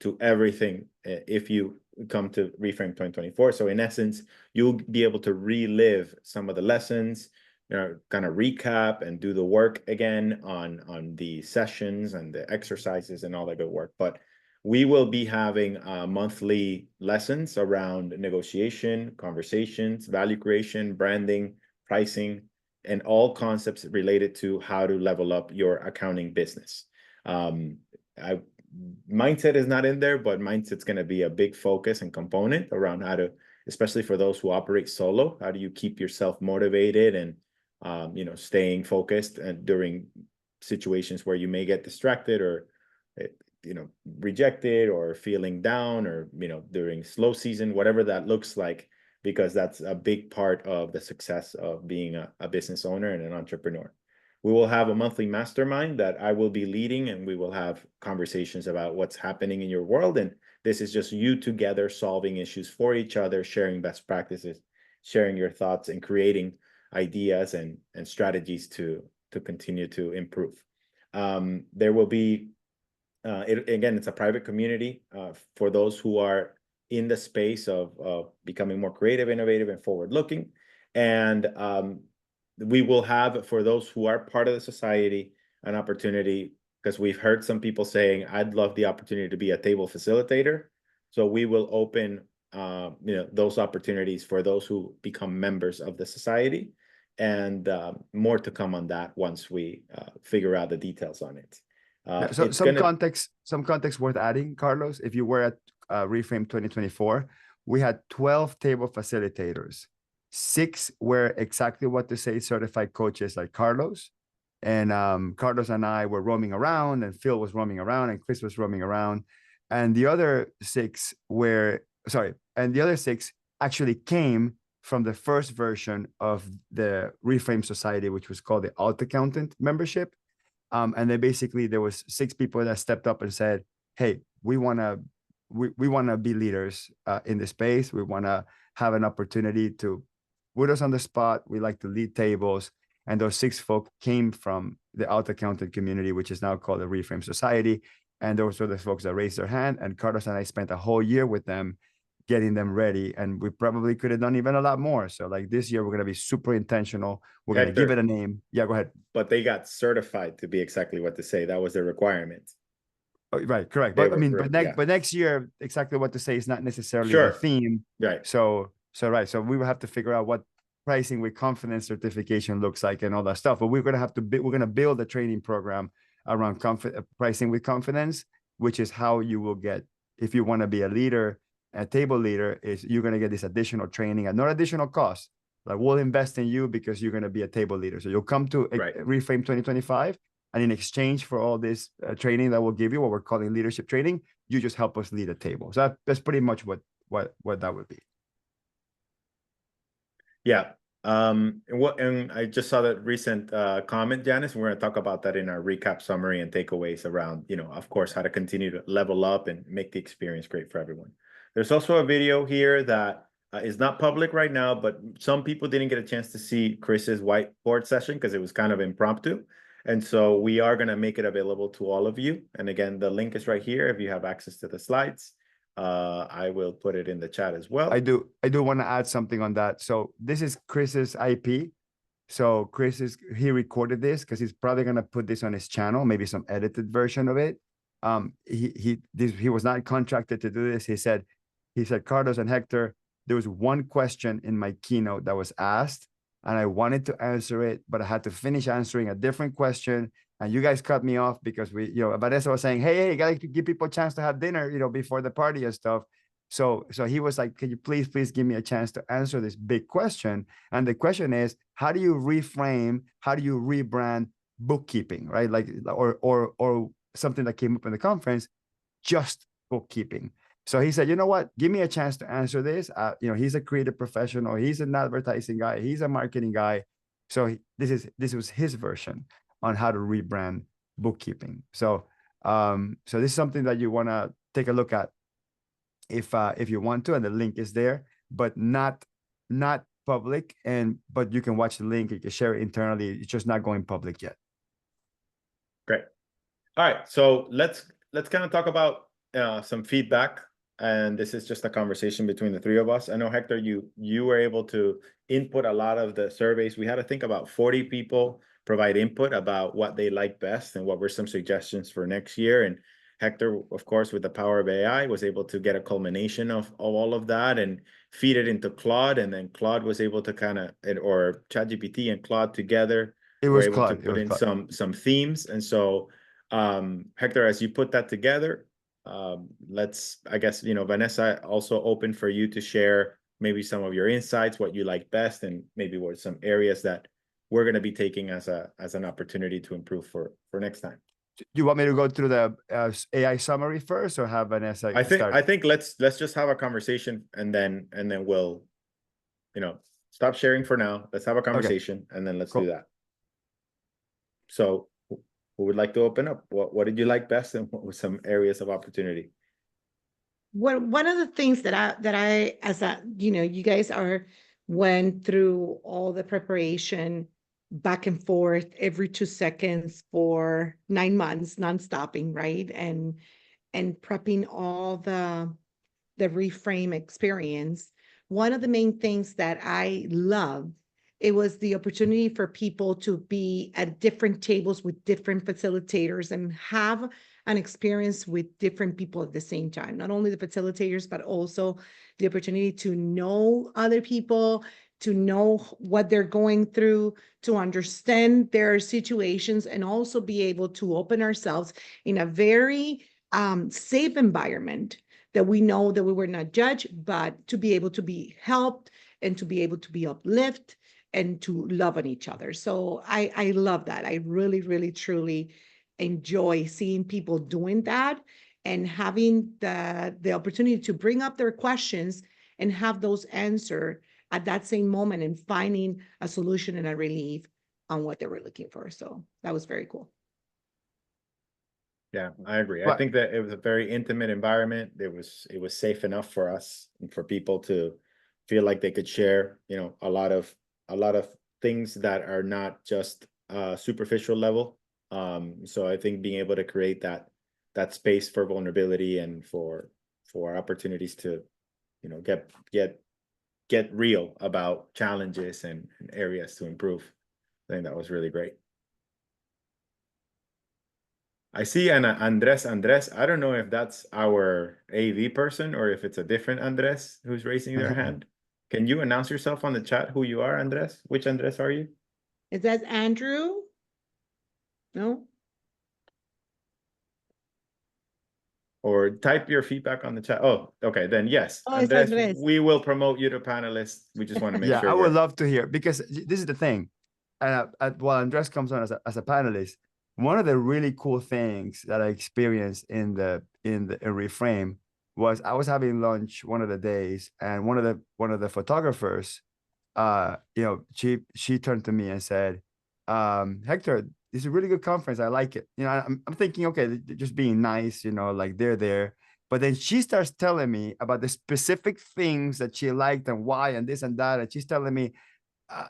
to everything if you come to Reframe 2024. So in essence, you'll be able to relive some of the lessons, kind of recap and do the work again on the sessions and the exercises and all that good work. But we will be having monthly lessons around negotiation, conversations, value creation, branding, pricing, and all concepts related to how to level up your accounting business. Mindset is not in there, but mindset's going to be a big focus and component around how to, especially for those who operate solo, how do you keep yourself motivated and staying focused and during situations where you may get distracted or rejected or feeling down, or during slow season, whatever that looks like, because that's a big part of the success of being a business owner and an entrepreneur. We will have a monthly mastermind that I will be leading, and we will have conversations about what's happening in your world. And this is just you together solving issues for each other, sharing best practices, sharing your thoughts, and creating ideas and strategies to continue to improve. There will be, again, it's a private community for those who are in the space of becoming more creative, innovative, and forward-looking. And we will have, for those who are part of the society, an opportunity, because we've heard some people saying, I'd love the opportunity to be a table facilitator. So we will open those opportunities for those who become members of the society, and more to come on that once we figure out the details on it. So some context worth adding, Carlos. If you were at Reframe 2024, we had 12 table facilitators. 6 were exactly what to say certified coaches like Carlos. And Carlos and I were roaming around, and Phil was roaming around, and Chris was roaming around. And the other 6 actually came from the first version of the Reframe Society, which was called the Alt Accountant membership. And then basically there was 6 people that stepped up and said, hey, we want to be leaders in this space. We want to have an opportunity to put us on the spot. We like to lead tables. And those 6 folk came from the Alt Accountant community, which is now called the Reframe Society. And those were the folks that raised their hand. And Carlos and I spent a whole year with them, getting them ready. And we probably could have done even a lot more. So like this year, we're going to be super intentional. We're going to give it a name. Yeah, go ahead. But they got certified to be exactly what to say. That was the requirement. Oh, right, correct. They But I were mean, yeah. but next year, exactly what to say is not necessarily the Sure. theme. Right. So right. So we will have to figure out what pricing with confidence certification looks like and all that stuff. But we're gonna have to we're gonna build a training program around pricing with confidence, which is how you will get, if you want to be a leader, a table leader, is you're gonna get this additional training at no additional cost. Like, we'll invest in you because you're gonna be a table leader. So you'll come to Reframe 2025. And in exchange for all this training that we'll give you, what we're calling leadership training, you just help us lead a table. So that's pretty much what that would be. Yeah. And I just saw that recent comment, Janice. We're going to talk about that in our recap summary and takeaways around, of course, how to continue to level up and make the experience great for everyone. There's also a video here that is not public right now, but some people didn't get a chance to see Chris's whiteboard session because it was kind of impromptu. And so we are going to make it available to all of you. And again, the link is right here if you have access to the slides. I will put it in the chat as well. I do want to add something on that. So this is Chris's IP. So he recorded this because he's probably going to put this on his channel, maybe some edited version of it. He was not contracted to do this. He said, Carlos and Hector, there was one question in my keynote that was asked, and I wanted to answer it, but I had to finish answering a different question. And you guys cut me off because Vanessa was saying, hey, you gotta give people a chance to have dinner, before the party and stuff. So he was like, can you please give me a chance to answer this big question? And the question is, how do you reframe, how do you rebrand bookkeeping, right? Like, or something that came up in the conference, just bookkeeping. So he said, you know what, give me a chance to answer this. He's a creative professional. He's an advertising guy. He's a marketing guy. So this was his version on how to rebrand bookkeeping. So this is something that you want to take a look at if you want to, and the link is there, but not public. But you can watch the link. You can share it internally. It's just not going public yet. Great. All right. So let's kind of talk about some feedback. And this is just a conversation between the three of us. I know, Hector, you were able to input a lot of the surveys. We had to think about 40 people provide input about what they like best and what were some suggestions for next year. And Hector, of course, with the power of AI, was able to get a culmination of all of that and feed it into Claude. And then Claude was able to or ChatGPT and Claude together were able to put in some themes. And so, Hector, as you put that together, I guess, Vanessa, also open for you to share maybe some of your insights, what you like best, and maybe what some areas that we're going to be taking as an opportunity to improve for next time. Do you want me to go through the AI summary first, or have Vanessa start? I think let's just have a conversation, and then we'll, stop sharing for now. Let's have a conversation, and then let's do that. So, who would like to open up? What did you like best, and what were some areas of opportunity? One of the things that I you guys went through all the preparation back and forth every 2 seconds for 9 months, non-stopping, right? And prepping all the Reframe experience. One of the main things that I loved, it was the opportunity for people to be at different tables with different facilitators and have an experience with different people at the same time. Not only the facilitators, but also the opportunity to know other people, to know what they're going through, to understand their situations, and also be able to open ourselves in a very safe environment that we know that we were not judged, but to be able to be helped and to be able to be uplifted and to love on each other. So I love that. I really, really, truly enjoy seeing people doing that and having the opportunity to bring up their questions and have those answered at that same moment and finding a solution and a relief on what they were looking for. So that was very cool. Yeah, I agree. I think that it was a very intimate environment. It was safe enough for us and for people to feel like they could share, a lot of things that are not just superficial level. So I think being able to create that space for vulnerability and for opportunities to, get real about challenges and areas to improve. I think that was really great. I see an Andres. I don't know if that's our AV person or if it's a different Andres who's raising their hand. Can you announce yourself on the chat who you are, Andres? Which Andres are you? Is that Andrew? No? Or type your feedback on the chat. Oh, okay, then yes. Oh, it's Andres, Andres. we will promote you to panelists. We just want to make Yeah, sure I we're would love to hear, because this is the thing. While Andres comes on as a panelist, one of the really cool things that I experienced in Reframe was I was having lunch one of the days, and one of the photographers, she turned to me and said, Hector, this is a really good conference. I like it. I'm thinking, okay, they're just being nice, like they're there. But then she starts telling me about the specific things that she liked and why and this and that. And she's telling me,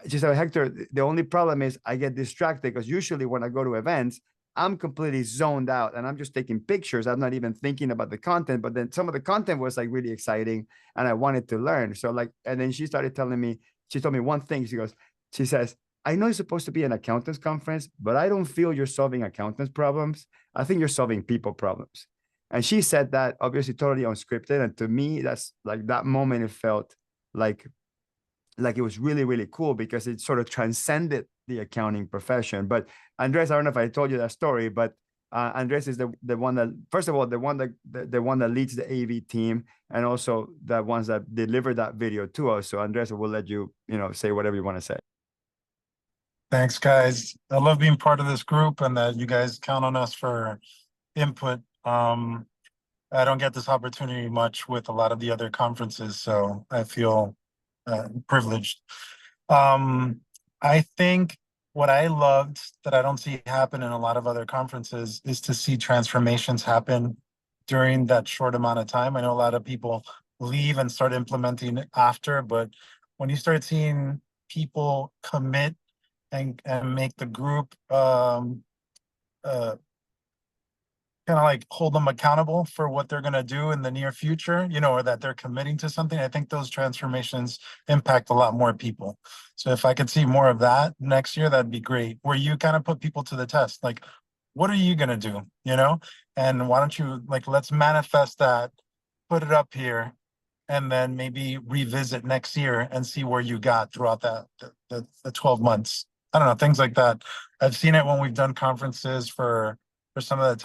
she said, Hector, the only problem is I get distracted, because usually when I go to events, I'm completely zoned out and I'm just taking pictures. I'm not even thinking about the content, but then some of the content was like really exciting and I wanted to learn. So and then she started telling me, she told me one thing. She says, I know it's supposed to be an accountants conference, but I don't feel you're solving accountants problems. I think you're solving people problems. And she said that obviously totally unscripted. And to me, that's like that moment, it felt like it was really, really cool, because it sort of transcended the accounting profession. But Andres, I don't know if I told you that story, but Andres is the one that, first of all, the one that leads the AV team, and also the ones that delivered that video to us. So Andres, we'll let you, say whatever you want to say. Thanks, guys. I love being part of this group, and that you guys count on us for input. I don't get this opportunity much with a lot of the other conferences, so I feel privileged. I think what I loved that I don't see happen in a lot of other conferences is to see transformations happen during that short amount of time. I know a lot of people leave and start implementing after, but when you start seeing people commit and make the group kind of like hold them accountable for what they're going to do in the near future, or that they're committing to something, I think those transformations impact a lot more people. So if I could see more of that next year, that'd be great, where you kind of put people to the test. Like, what are you going to do? And why don't you, let's manifest that, put it up here, and then maybe revisit next year and see where you got throughout the 12 months. I don't know, things like that. I've seen it when we've done conferences for some of the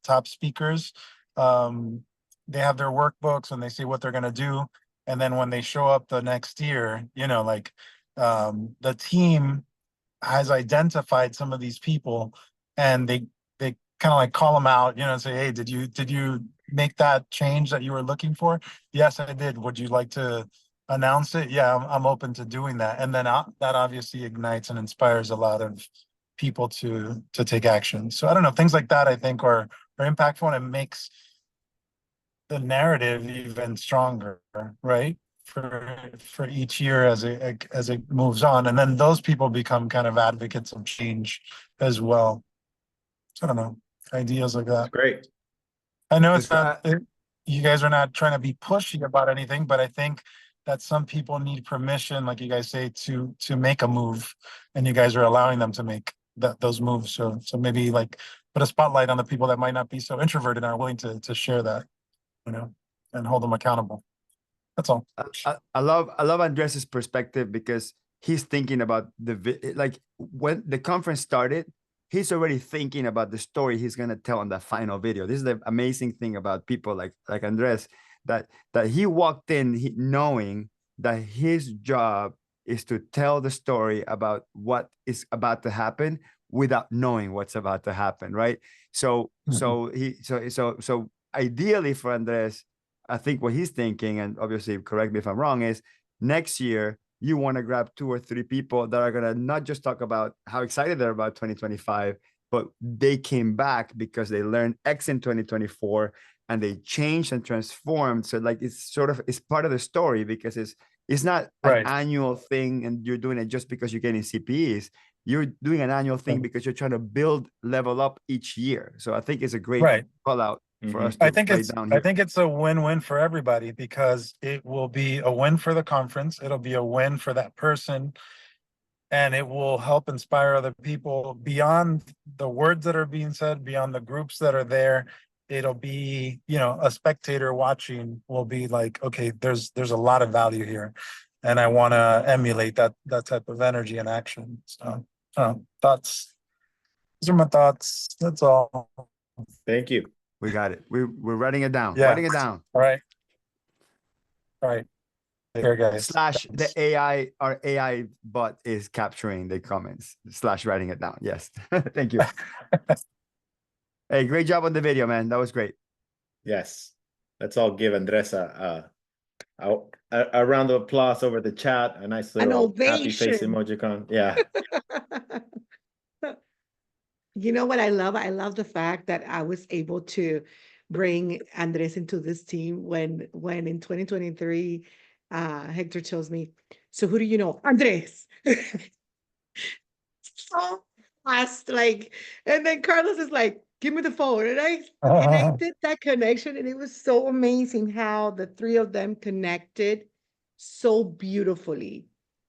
top speakers. They have their workbooks and they see what they're going to do. And then when they show up the next year, the team has identified some of these people, and they kind of call them out, and say, hey, did you make that change that you were looking for? Yes, I did. Would you like to announce it? Yeah, I'm open to doing that. And then that obviously ignites and inspires a lot of people to take action. So I don't know, things like that I think are impactful, and it makes the narrative even stronger, right? For each year as it moves on. And then those people become kind of advocates of change as well. So I don't know, ideas like that. That's great. I know it's not, you guys are not trying to be pushy about anything, but I think that some people need permission, like you guys say, to make a move, and you guys are allowing them to make those moves. So maybe put a spotlight on the people that might not be so introverted and are willing to share that, and hold them accountable. That's all. I love Andres's perspective, because he's thinking about when the conference started, he's already thinking about the story he's going to tell on the final video. This is the amazing thing about people like Andres, that he walked in knowing that his job is to tell the story about what is about to happen without knowing what's about to happen, right? So ideally for Andres, I think what he's thinking, and obviously correct me if I'm wrong, is next year you want to grab 2 or 3 people that are going to not just talk about how excited they're about 2025, but they came back because they learned X in 2024 and they changed and transformed. So it's part of the story, because it's not an annual thing and you're doing it just because you're getting CPEs. You're doing an annual thing because you're trying to level up each year. So I think it's a great call out for us to lay down here. I think it's a win-win for everybody, because it will be a win for the conference. It'll be a win for that person and it will help inspire other people beyond the words that are being said, beyond the groups that are there. It'll be, you know, a spectator watching will be like, okay, there's a lot of value here, and I want to emulate that type of energy and action. So thoughts. Those are my thoughts. That's all. Thank you. We got it. We're writing it down. Yeah. Writing it down. All right. All right. Here, guys. Slash the AI, our AI bot is capturing the comments. Slash writing it down. Yes. Thank you. Hey, great job on the video, man. That was great. Yes. Let's all give Andres a round of applause over the chat. A nice little happy face ovation. emojicon. Yeah. You know what I love? I love the fact that I was able to bring Andres into this team when in 2023, Hector tells me, so who do you know? Andres. So fast, like, and then Carlos is like, give me the phone. And I did that connection, and it was so amazing how the three of them connected so beautifully.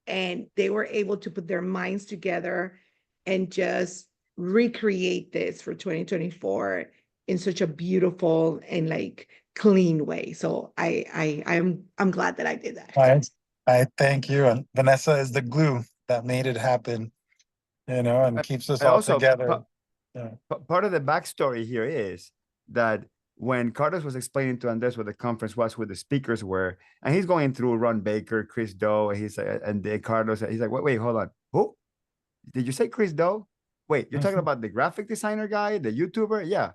And they were able to put their minds together and just recreate this for 2024 in such a beautiful and like clean way. So I'm glad that I did that. I thank you. And Vanessa is the glue that made it happen, you know, and keeps us And all also, together. part of the backstory here is that when Carlos was explaining to Andres what the conference was, who the speakers were, and he's going through Ron Baker, Chris Doe, and he's and Carlos, he's like, wait, hold on. Who? Did you say Chris Doe? Wait, you're talking about the graphic designer guy, the YouTuber? Yeah.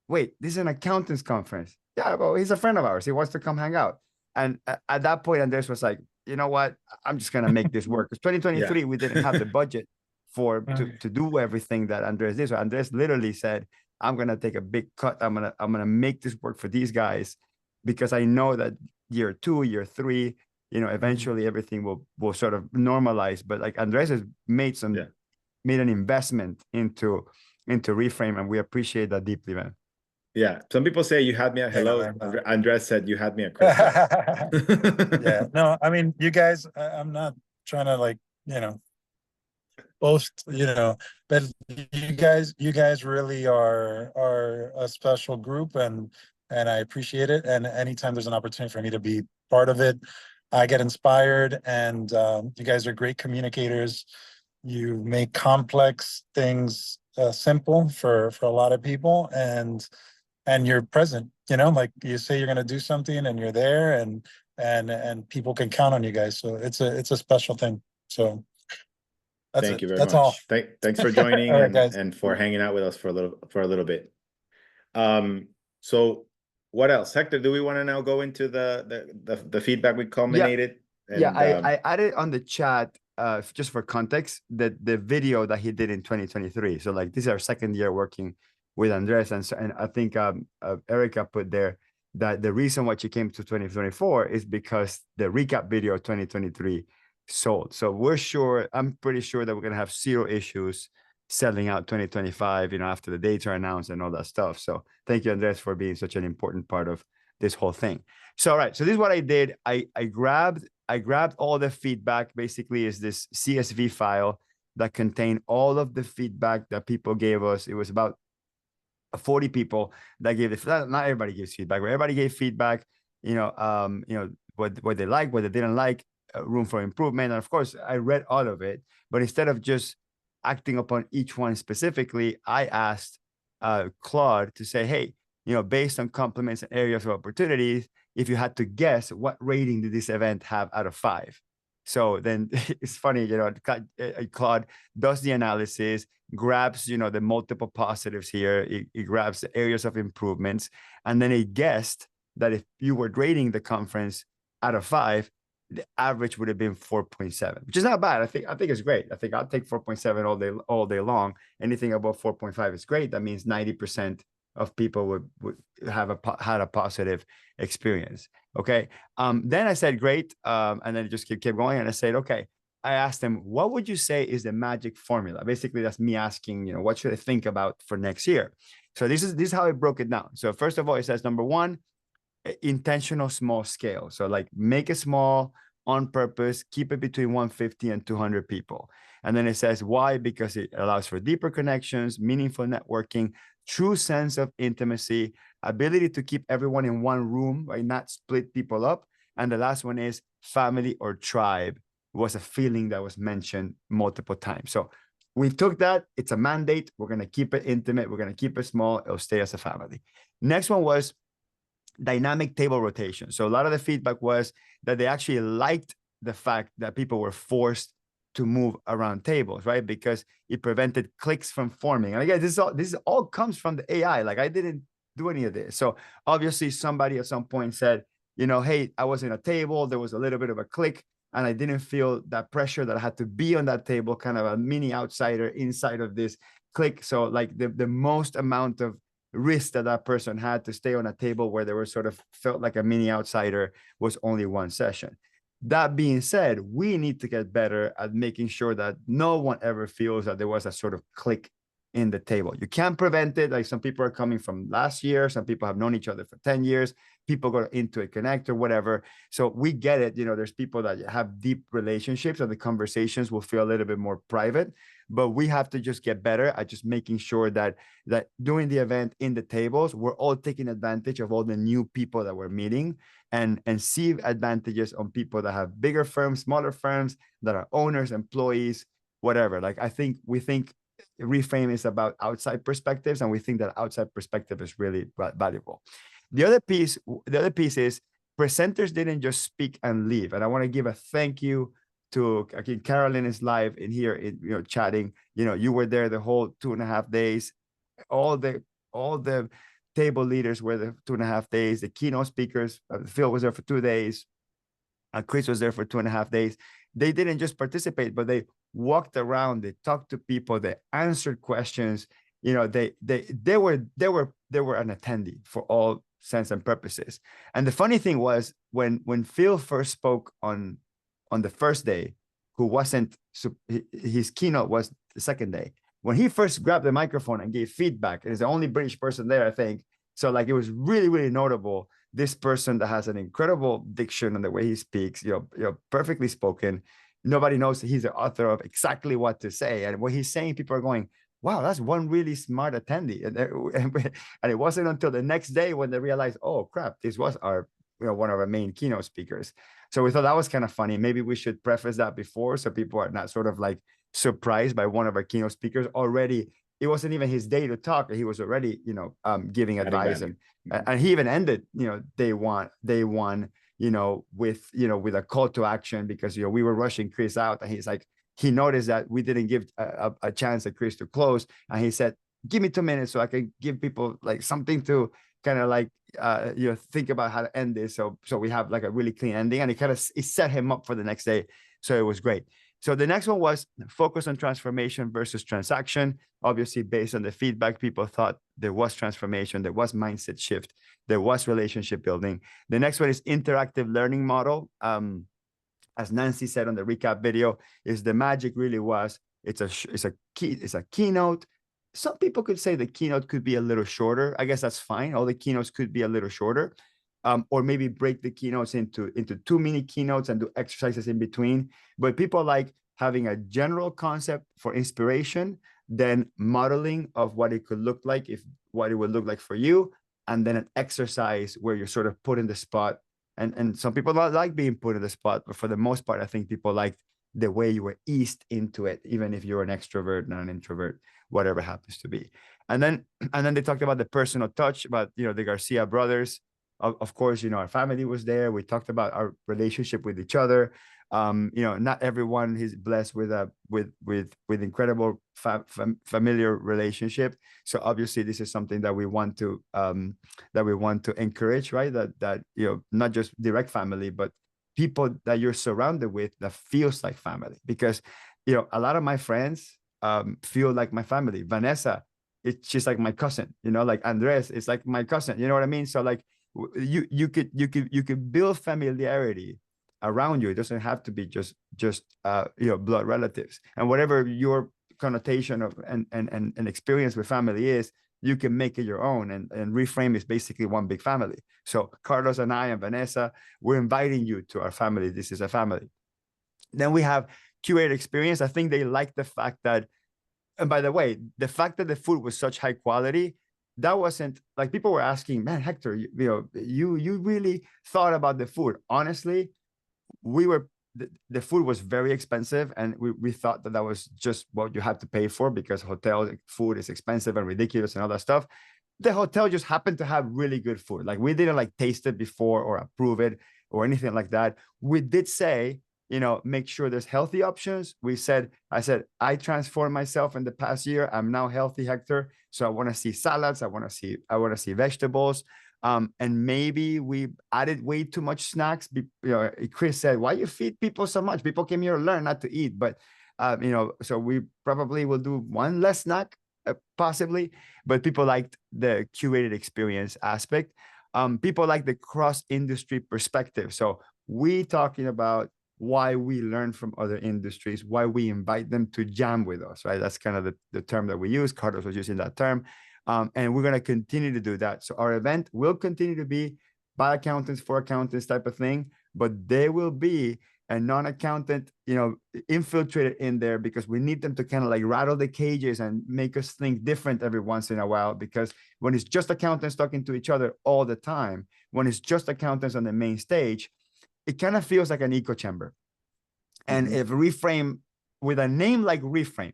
Wait, this is an accountants conference. Yeah, well, he's a friend of ours. He wants to come hang out. And at that point, Andres was like, you know what? I'm just going to make this work. Because 2023, we didn't have the budget to do everything that Andres did. So Andres literally said, I'm going to take a big cut. I'm going to make this work for these guys, because I know that year 2, year 3, you know, eventually everything will sort of normalize. But like Andres has made made an investment into Reframe, and we appreciate that deeply, man. Yeah. Some people say you had me at hello. Andres said you had me at Chris. Yeah. No, I mean, you guys, I'm not trying to like, you know, boast, you know, but you guys really are a special group, and I appreciate it. And anytime there's an opportunity for me to be part of it, I get inspired. And you guys are great communicators. You make complex things simple for a lot of people, and you're present, you know, like you say you're going to do something and you're there, and people can count on you guys. So it's a special thing. So thank you very much. All. Thanks for joining All right, and for hanging out with us for a little bit. So what else, Hector? Do we want to now go into the feedback we culminated? Yeah, I added on the chat, just for context, the video that he did in 2023. So like, this is our second year working with Andres, and I think Erica put there that the reason why she came to 2024 is because the recap video of 2023 sold. So I'm pretty sure that we're gonna have 0 issues selling out 2025, you know, after the dates are announced and all that stuff. So thank you, Andres, for being such an important part of this whole thing. So all right, so this is what I did. I grabbed all the feedback. Basically is this CSV file that contained all of the feedback that people gave us. It was about 40 people that gave it. Not everybody gives feedback, but everybody gave feedback, you know, what they liked, what they didn't like, room for improvement. And of course, I read all of it, but instead of just acting upon each one specifically, I asked Claude to say, hey, you know, based on compliments and areas of opportunities, if you had to guess, what rating did this event have out of 5? So then it's funny, you know, Claude does the analysis, grabs, you know, the multiple positives here. It grabs the areas of improvements. And then it guessed that if you were grading the conference out of 5, the average would have been 4.7, which is not bad. I think it's great. I think I'll take 4.7 all day long. Anything above 4.5 is great. That means 90% of people would have had a positive experience. Okay. Then I said, great. And then it just kept going. And I said, okay, I asked them, what would you say is the magic formula? Basically, that's me asking, you know, what should I think about for next year? So this is how I broke it down. So first of all, it says, number 1, intentional small scale. So like, make it small on purpose, keep it between 150 and 200 people. And then it says why, because it allows for deeper connections, meaningful networking, true sense of intimacy, ability to keep everyone in one room, right? Not split people up. And the last one is family or tribe, was a feeling that was mentioned multiple times. So we took that. It's a mandate. We're going to keep it intimate. We're going to keep it small. It'll stay as a family. Next one was dynamic table rotation. So a lot of the feedback was that they actually liked the fact that people were forced to move around tables, right? Because it prevented clicks from forming. And again, this all comes from the AI. Like, I didn't do any of this. So obviously somebody at some point said, you know, hey, I was in a table, there was a little bit of a click, and I didn't feel that pressure that I had to be on that table, kind of a mini outsider inside of this click. So like the most amount of risk that that person had to stay on a table where they were sort of felt like a mini outsider was only one session. That being said, we need to get better at making sure that no one ever feels that there was a sort of click in the table. You can't prevent it. Like, some people are coming from last year. Some people have known each other for 10 years. People go into a connect or whatever. So we get it. You know, there's people that have deep relationships and the conversations will feel a little bit more private, but we have to just get better at just making sure that during the event in the tables, we're all taking advantage of all the new people that we're meeting and see advantages on people that have bigger firms, smaller firms, that are owners, employees, whatever. Like, we think Reframe is about outside perspectives, and we think that outside perspective is really valuable. The other piece is presenters didn't just speak and leave. And I want to give a thank you to, again, Carolyn is live in here, chatting. You know, you were there the whole 2.5 days. All the table leaders were the 2.5 days. The keynote speakers, Phil was there for 2 days. Chris was there for 2.5 days. They didn't just participate, but they walked around, they talked to people, they answered questions. You know, they were an attendee for all sense and purposes. And the funny thing was, when Phil first spoke on the first day, his keynote was the second day. When he first grabbed the microphone and gave feedback, and he's the only British person there, I think. So like, it was really, really notable. This person that has an incredible diction and the way he speaks, perfectly spoken. Nobody knows that he's the author of exactly what to say. And what he's saying, people are going, wow, that's one really smart attendee. And it wasn't until the next day when they realized, oh crap, this was one of our main keynote speakers. So we thought that was kind of funny. Maybe we should preface that before, so people are not sort of like surprised by one of our keynote speakers already. It wasn't even his day to talk. He was already, giving advice, and he even ended, day one, with a call to action, because, we were rushing Chris out, and he's like, he noticed that we didn't give a chance at Chris to close. And he said, give me 2 minutes so I can give people like something to kind of like, think about how to end this. So we have like a really clean ending, and it set him up for the next day. So it was great. So the next one was focus on transformation versus transaction. Obviously, based on the feedback, people thought there was transformation, there was mindset shift, there was relationship building. The next one is interactive learning model. As Nancy said on the recap video, is the magic really was, it's a keynote. Some people could say the keynote could be a little shorter. I guess that's fine. All the keynotes could be a little shorter. Or maybe break the keynotes into 2 mini keynotes and do exercises in between. But people like having a general concept for inspiration, then modeling of what it could look like, what it would look like for you, and then an exercise where you're sort of put in the spot. And some people don't like being put in the spot, but for the most part, I think people liked the way you were eased into it, even if you're an extrovert, not an introvert, whatever happens to be. And then they talked about the personal touch, about the Garcia brothers. Of course, our family was there. We talked about our relationship with each other. Not everyone is blessed with incredible familiar relationship. So obviously, this is something that we want to encourage, right? That not just direct family, but people that you're surrounded with that feels like family. Because a lot of my friends feel like my family. Vanessa, she's like my cousin. Like Andres, it's like my cousin. You know what I mean? So like, you could build familiarity around you. It doesn't have to be just blood relatives, and whatever your connotation of and experience with family is, you can make it your own. And Reframe is basically one big family. So Carlos and I and Vanessa, we're inviting you to our family. This is a family. Then we have curated experience. I think they like the fact that, and by the way, the fact that the food was such high quality, that wasn't like people were asking, man, Hector, you really thought about the food. Honestly, the food was very expensive, and we thought that was just what you had to pay for, because hotel food is expensive and ridiculous and all that stuff. The hotel just happened to have really good food. Like, we didn't like taste it before or approve it or anything like that. We did say, make sure there's healthy options. I said, I transformed myself in the past year. I'm now healthy, Hector. So I want to see salads. I want to see vegetables. And maybe we added way too much snacks. Chris said, why you feed people so much? People came here to learn, not to eat. But, so we probably will do one less snack, possibly. But people liked the curated experience aspect. People like the cross-industry perspective. So we talking about why we learn from other industries, why we invite them to jam with us, right? That's kind of the term that we use. Carlos was using that term. And we're going to continue to do that. So our event will continue to be by accountants, for accountants type of thing, but there will be a non-accountant, infiltrated in there, because we need them to kind of like rattle the cages and make us think different every once in a while. Because when it's just accountants talking to each other all the time, when it's just accountants on the main stage, it kind of feels like an echo chamber. And if Reframe, with a name like Reframe,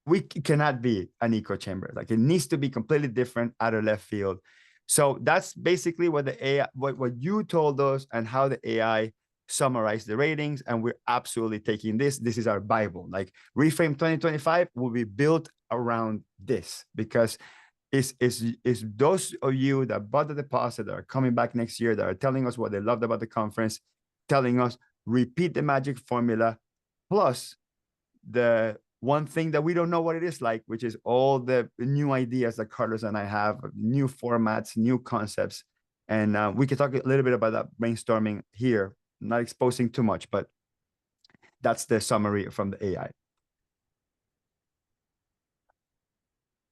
we cannot be an echo chamber. Like, it needs to be completely different, out of left field. So that's basically what the AI, what you told us, and how the AI summarized the ratings. And we're absolutely taking this. This is our Bible. Like, Reframe 2025 will be built around this, because it's those of you that bought the deposit, that are coming back next year, that are telling us what they loved about the conference, telling us repeat the magic formula, plus the one thing that we don't know what it is like, which is all the new ideas that Carlos and I have, new formats, new concepts. And we can talk a little bit about that brainstorming here, not exposing too much, but that's the summary from the AI.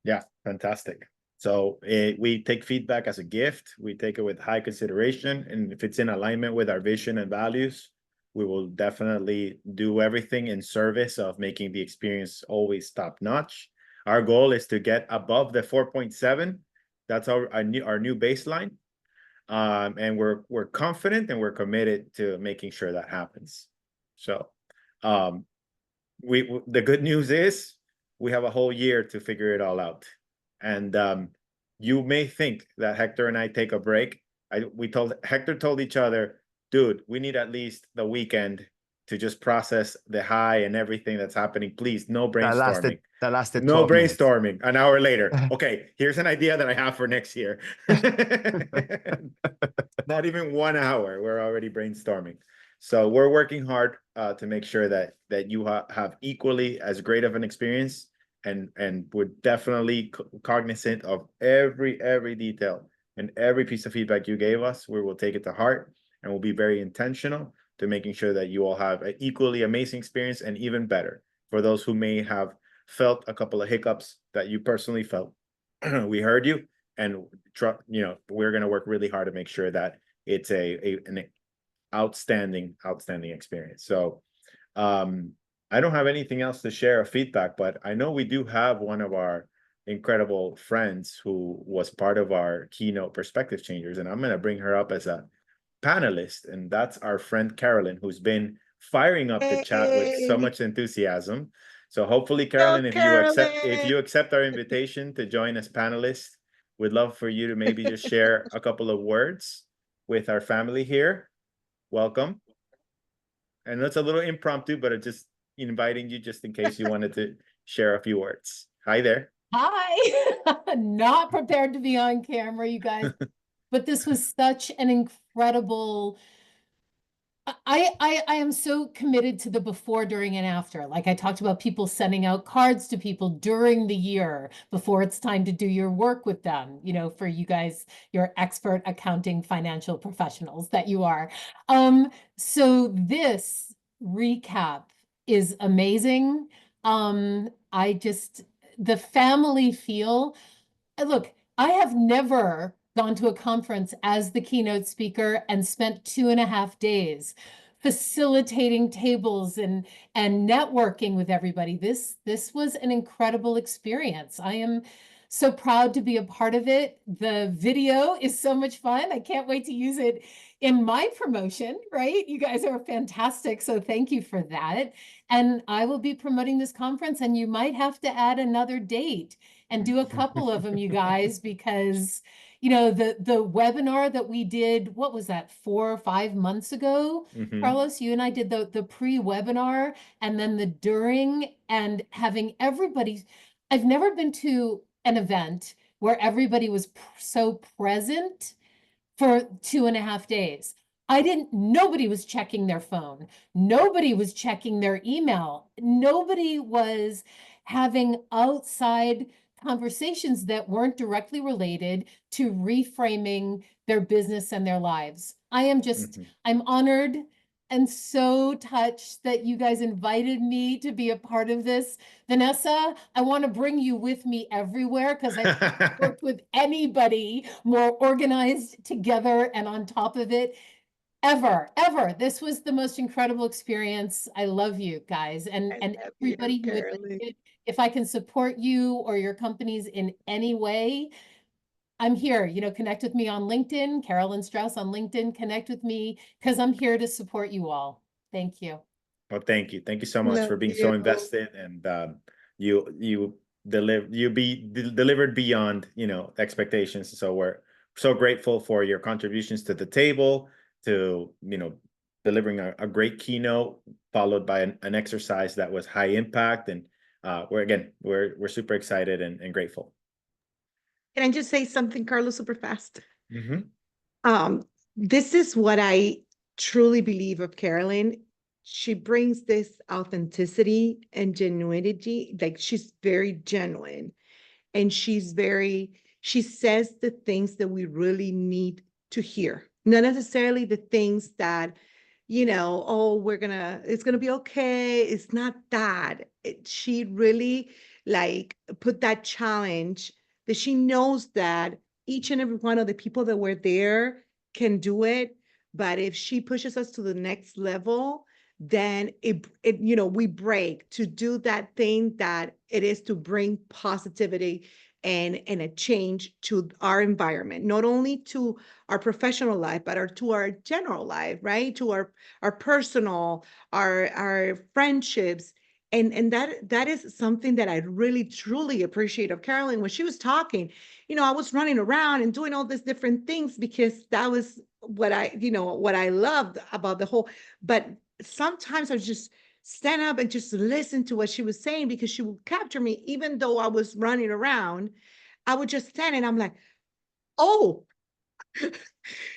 Yeah, fantastic. So we take feedback as a gift. We take it with high consideration. And if it's in alignment with our vision and values, we will definitely do everything in service of making the experience always top notch. Our goal is to get above the 4.7. That's our new baseline. And we're confident, and we're committed to making sure that happens. So the good news is we have a whole year to figure it all out. And you may think that Hector and I take a break. Hector told each other, dude, we need at least the weekend to just process the high and everything that's happening. Please, no brainstorming. That lasted no 12 minutes. Brainstorming. An hour later. Okay, here's an idea that I have for next year. Not even 1 hour. We're already brainstorming. So we're working hard to make sure that you have equally as great of an experience, and we're definitely cognizant of every detail and every piece of feedback you gave us. We will take it to heart, and we'll be very intentional to making sure that you all have an equally amazing experience, and even better for those who may have felt a couple of hiccups that you personally felt. We heard you, and we're going to work really hard to make sure that it's an outstanding experience. So I don't have anything else to share of feedback, but I know we do have one of our incredible friends who was part of our keynote Perspective Changers, and I'm going to bring her up as a panelist, and that's our friend Carolyn, who's been firing up the chat with so much enthusiasm. So hopefully, Carolyn, if you accept our invitation to join as panelist, we'd love for you to maybe just share a couple of words with our family here. Welcome. And that's a little impromptu, but it's just inviting you just in case you wanted to share a few words. Hi there. Hi. Not prepared to be on camera, you guys. But this was such an incredible. I am so committed to the before, during, and after. Like I talked about, people sending out cards to people during the year before it's time to do your work with them, for you guys, your expert accounting financial professionals that you are. So this recap is amazing. The family feel. Look, I have never gone to a conference as the keynote speaker and spent 2.5 days facilitating tables and networking with everybody. This was an incredible experience. I am so proud to be a part of it. The video is so much fun. I can't wait to use it in my promotion, right? You guys are fantastic. So thank you for that. And I will be promoting this conference, and you might have to add another date and do a couple of them, you guys, because you know, the webinar that we did, what was that, 4 or 5 months ago? Carlos, you and I did the pre-webinar and then the during, and having everybody. I've never been to an event where everybody was so present for 2.5 days. Nobody was checking their phone. Nobody was checking their email. Nobody was having outside conversations that weren't directly related to reframing their business and their lives. I am just, I'm honored and so touched that you guys invited me to be a part of this. Vanessa, I want to bring you with me everywhere, because I haven't worked with anybody more organized, together, and on top of it ever. This was the most incredible experience. I love you guys, and everybody who attended. If I can support you or your companies in any way, I'm here. You know, connect with me on LinkedIn, Carolyn Strauss on LinkedIn. Connect with me, because I'm here to support you all. Thank you. Well, thank you. Thank you so much for being so invested, and you delivered beyond, you know, expectations. So we're so grateful for your contributions to the table, to, you know, delivering a great keynote followed by an exercise that was high impact, and we're super excited and grateful. Can I just say something, Carlos, super fast? This is what I truly believe of Carolyn. She brings this authenticity and genuinity. Like, she's very genuine, and she says the things that we really need to hear. Not necessarily the things that, you know, oh, it's gonna be okay. It's not that. She really put that challenge, that she knows that each and every one of the people that were there can do it. But if she pushes us to the next level, then you know, we break to do that thing that it is to bring positivity and a change to our environment, not only to our professional life, but to our general life, right? To our personal, our friendships. And that is something that I really, truly appreciate of Carolyn. When she was talking, you know, I was running around and doing all these different things, because that was what I loved about the whole, but sometimes I would just stand up and just listen to what she was saying, because she would capture me. Even though I was running around, I would just stand and I'm like, oh.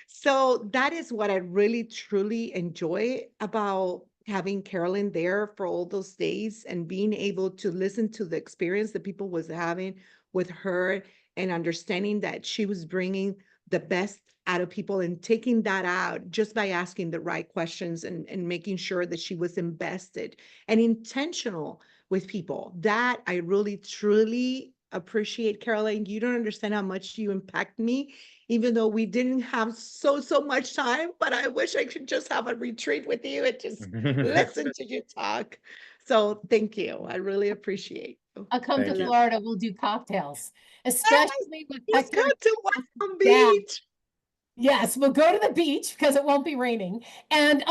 So that is what I really, truly enjoy about having Carolyn there for all those days, and being able to listen to the experience that people was having with her, and understanding that she was bringing the best out of people and taking that out just by asking the right questions, and making sure that she was invested and intentional with people. That I really, truly appreciate, Caroline. You don't understand how much you impact me, even though we didn't have so much time, but I wish I could just have a retreat with you and just listen to you talk. So thank you. I really appreciate you. I'll come to Florida. We'll do cocktails, especially with Let's Hector. go to West Beach. Yes, we'll go to the beach because it won't be raining. And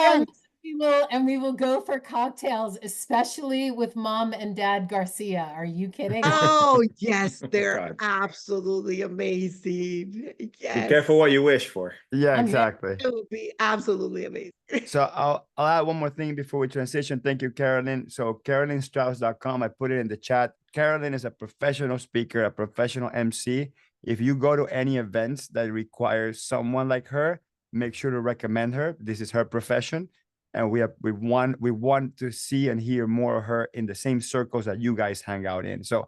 we will go for cocktails, especially with Mom and Dad Garcia. Are you kidding? Oh, yes, they're absolutely amazing. Yes. Be careful what you wish for. Yeah, exactly. It would be absolutely amazing. So I'll add one more thing before we transition. Thank you, Carolyn. So carolynstrauss.com, I put it in the chat. Carolyn is a professional speaker, a professional MC. If you go to any events that require someone like her, make sure to recommend her. This is her profession, and we want to see and hear more of her in the same circles that you guys hang out in. So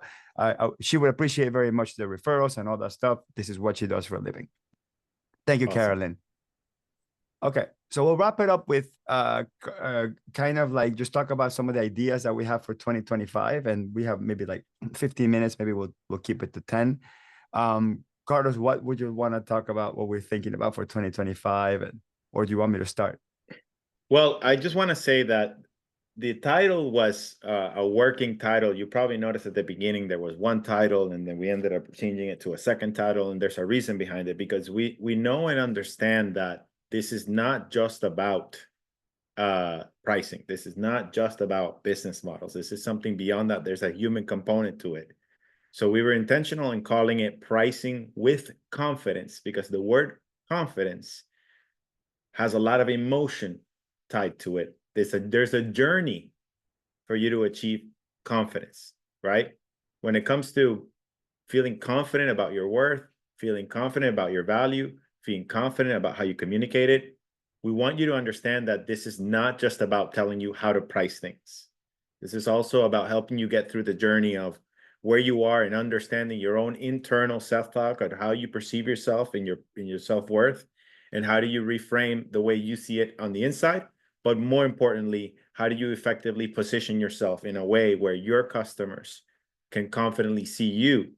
she would appreciate very much the referrals and all that stuff. This is what she does for a living. Thank you, awesome. Carolyn. Okay, so we'll wrap it up with kind of like just talk about some of the ideas that we have for 2025, and we have maybe like 15 minutes. Maybe we'll keep it to 10. Carlos, what would you want to talk about? What we're thinking about for 2025, or do you want me to start? Well, I just want to say that the title was a working title. You probably noticed at the beginning there was one title, and then we ended up changing it to a second title, and there's a reason behind it, because we know and understand that this is not just about pricing. This is not just about business models. This is something beyond that. There's a human component to it. So we were intentional in calling it pricing with confidence, because the word confidence has a lot of emotion tied to it. There's a journey for you to achieve confidence, right? When it comes to feeling confident about your worth, feeling confident about your value, feeling confident about how you communicate it, we want you to understand that this is not just about telling you how to price things. This is also about helping you get through the journey of where you are and understanding your own internal self-talk and how you perceive yourself and your self-worth, and how do you reframe the way you see it on the inside. But more importantly, how do you effectively position yourself in a way where your customers can confidently see you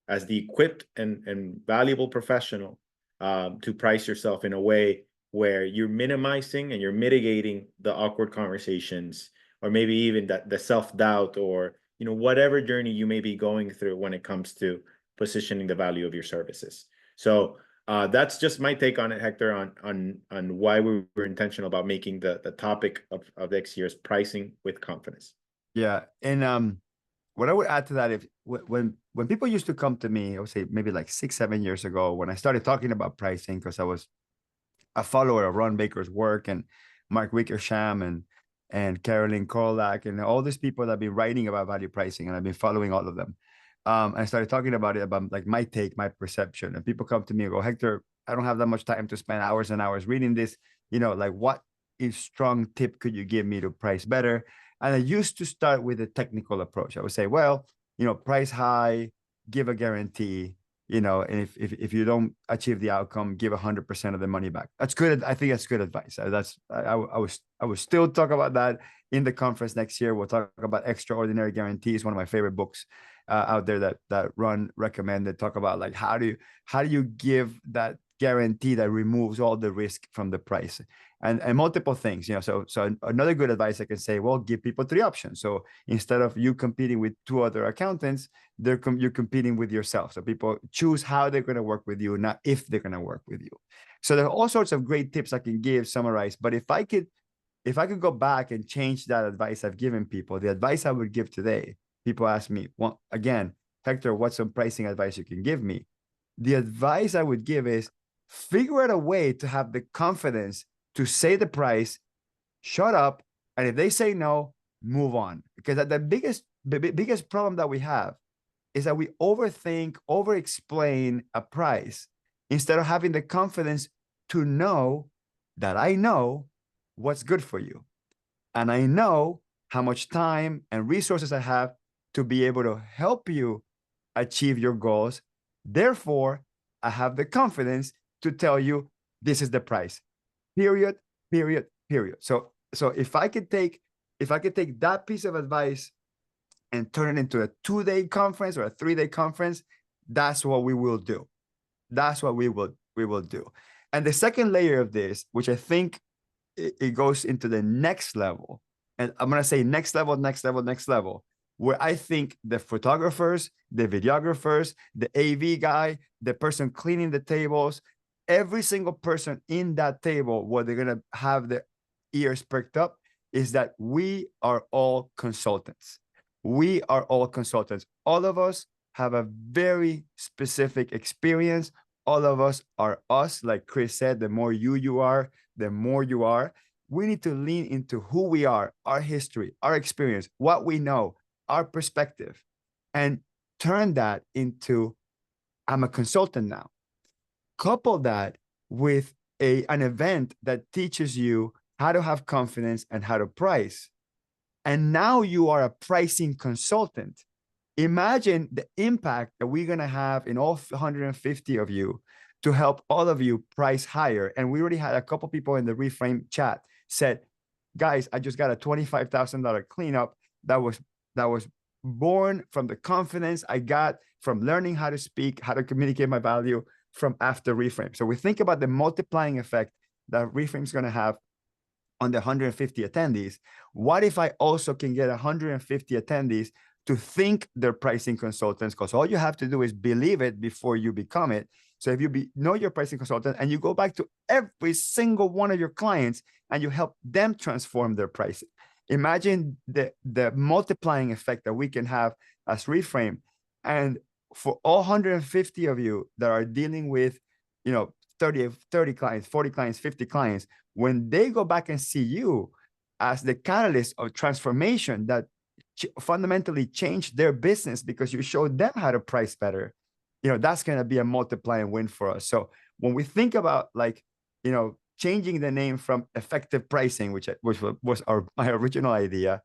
as the equipped and valuable professional to price yourself in a way where you're minimizing and you're mitigating the awkward conversations, or maybe even the self-doubt, or whatever journey you may be going through when it comes to positioning the value of your services. So that's just my take on it, Hector, on why we were intentional about making the topic of next year's pricing with confidence. Yeah, and what I would add to that, if when people used to come to me, I would say maybe like 6-7 years ago, when I started talking about pricing, because I was a follower of Ron Baker's work and Mark Wickersham and Caroline Korlak and all these people that have been writing about value pricing, and I've been following all of them. I started talking about it, about like my take, my perception, and people come to me and go, Hector, I don't have that much time to spend hours and hours reading this. Like what strong tip could you give me to price better? And I used to start with a technical approach. I would say, well, price high, give a guarantee, and if you don't achieve the outcome, give 100% of the money back. That's good. I think that's good advice. I will still talk about that in the conference next year. We'll talk about Extraordinary Guarantees, one of my favorite books out there that Ron recommended. Talk about like how do you give that guarantee that removes all the risk from the price, and multiple things. So another good advice I can say, well, give people 3 options. So instead of you competing with 2 other accountants, you're competing with yourself. So people choose how they're going to work with you, not if they're going to work with you. So there are all sorts of great tips I can give, summarize. But if I could go back and change that advice I've given people, the advice I would give today, people ask me, well, again, Hector, what's some pricing advice you can give me? The advice I would give is figure out a way to have the confidence to say the price, shut up, and if they say no, move on. Because the biggest problem that we have is that we overthink, over-explain a price instead of having the confidence to know that I know what's good for you. And I know how much time and resources I have to be able to help you achieve your goals. Therefore, I have the confidence to tell you this is the price. Period, period, period. So if I could take that piece of advice and turn it into a 2-day conference or a 3-day conference, that's what we will do. That's what we will do. And the second layer of this, which I think it goes into the next level, and I'm going to say next level, where I think the photographers, the videographers, the AV guy, the person cleaning the tables, every single person in that table, where they're going to have their ears perked up, is that we are all consultants. We are all consultants. All of us have a very specific experience. All of us are us. Like Chris said, the more you are, the more you are. We need to lean into who we are, our history, our experience, what we know, our perspective, and turn that into, I'm a consultant now. Couple that with an event that teaches you how to have confidence and how to price. And now you are a pricing consultant. Imagine the impact that we're going to have in all 150 of you to help all of you price higher. And we already had a couple people in the Reframe chat said, guys, I just got a $25,000 cleanup that was born from the confidence I got from learning how to speak, how to communicate my value from after Reframe. So we think about the multiplying effect that Reframe is going to have on the 150 attendees. What if I also can get 150 attendees to think they're pricing consultants? Because all you have to do is believe it before you become it. So if you know your pricing consultant and you go back to every single one of your clients and you help them transform their pricing, imagine the multiplying effect that we can have as Reframe. And for all 150 of you that are dealing with, 30 clients, 40 clients, 50 clients, when they go back and see you as the catalyst of transformation that fundamentally changed their business because you showed them how to price better, that's going to be a multiplying win for us. So when we think about changing the name from effective pricing, which was my original idea,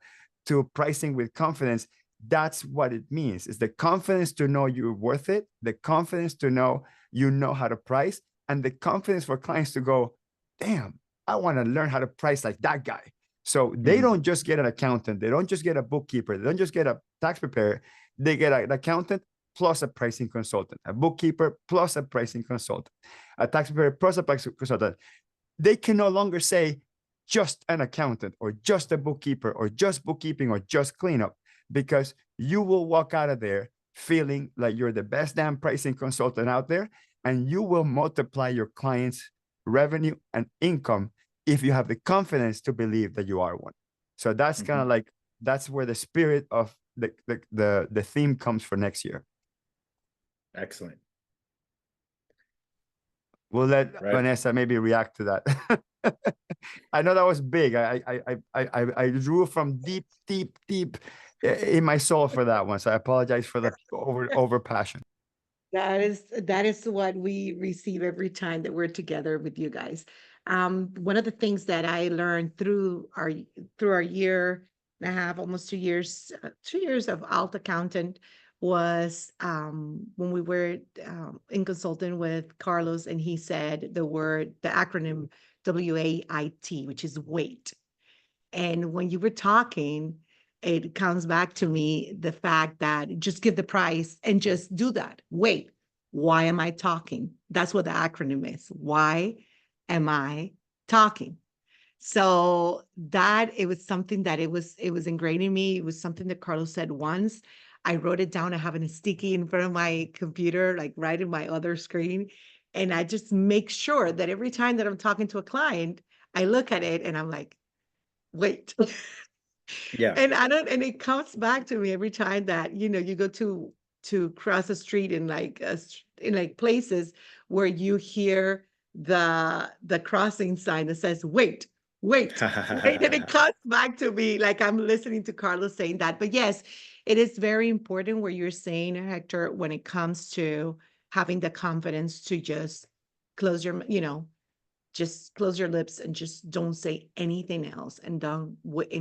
to pricing with confidence, that's what it means. It's the confidence to know you're worth it, the confidence to know you know how to price, and the confidence for clients to go, damn, I want to learn how to price like that guy. So they don't just get an accountant. They don't just get a bookkeeper. They don't just get a tax preparer. They get an accountant plus a pricing consultant, a bookkeeper plus a pricing consultant, a tax preparer plus a pricing consultant. They can no longer say just an accountant or just a bookkeeper or just bookkeeping or just cleanup, because you will walk out of there feeling like you're the best damn pricing consultant out there, and you will multiply your clients' revenue and income if you have the confidence to believe that you are one. So that's kind of like, that's where the spirit of the theme comes for next year. Excellent. We'll let Vanessa maybe react to that. I know that was big. I drew from deep in my soul for that one. So I apologize for the over passion. That is what we receive every time that we're together with you guys. One of the things that I learned through our year and a half, almost 2 years, 2 years of alt accountant was when we were in consulting with Carlos, and he said the acronym WAIT, which is wait. And when you were talking, it comes back to me the fact that just give the price and just do that. Wait, why am I talking? That's what the acronym is. Why am I talking? So that it was something that it was ingrained in me. It was something that Carlos said once. I wrote it down. I have a sticky in front of my computer, like right in my other screen. And I just make sure that every time that I'm talking to a client, I look at it and I'm like, wait. Yeah. And it comes back to me every time that, you go to cross the street in like places where you hear the crossing sign that says, wait, wait, wait. And it comes back to me like I'm listening to Carlos saying that. But yes, it is very important what you're saying, Hector, when it comes to having the confidence to just close your, just close your lips and just don't say anything else, and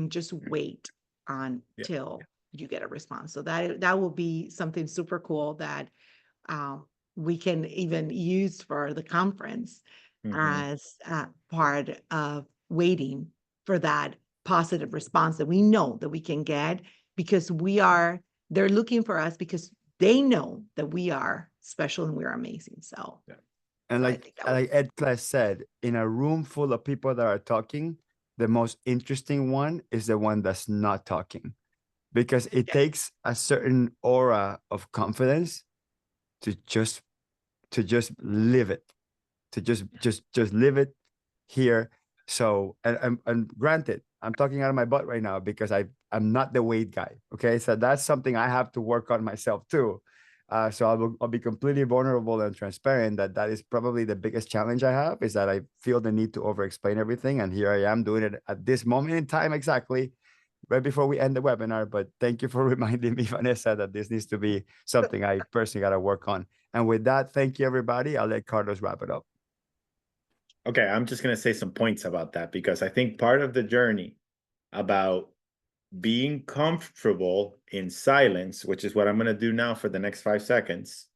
just wait until you get a response. So that will be something super cool that we can even use for the conference as part of waiting for that positive response that we know that we can get, because they're looking for us because they know that we are special and we're amazing. So and like Ed Class said, in a room full of people that are talking, the most interesting one is the one that's not talking, because it takes a certain aura of confidence to just live it, to just live it here. So and granted, I'm talking out of my butt right now because I'm not the weight guy. Okay, so that's something I have to work on myself too. So I'll be completely vulnerable and transparent that is probably the biggest challenge I have, is that I feel the need to over-explain everything. And here I am doing it at this moment in time, exactly right before we end the webinar. But thank you for reminding me, Vanessa, that this needs to be something I personally got to work on. And with that, thank you, everybody. I'll let Carlos wrap it up. Okay, I'm just going to say some points about that, because I think part of the journey about being comfortable in silence, which is what I'm going to do now for the next 5 seconds,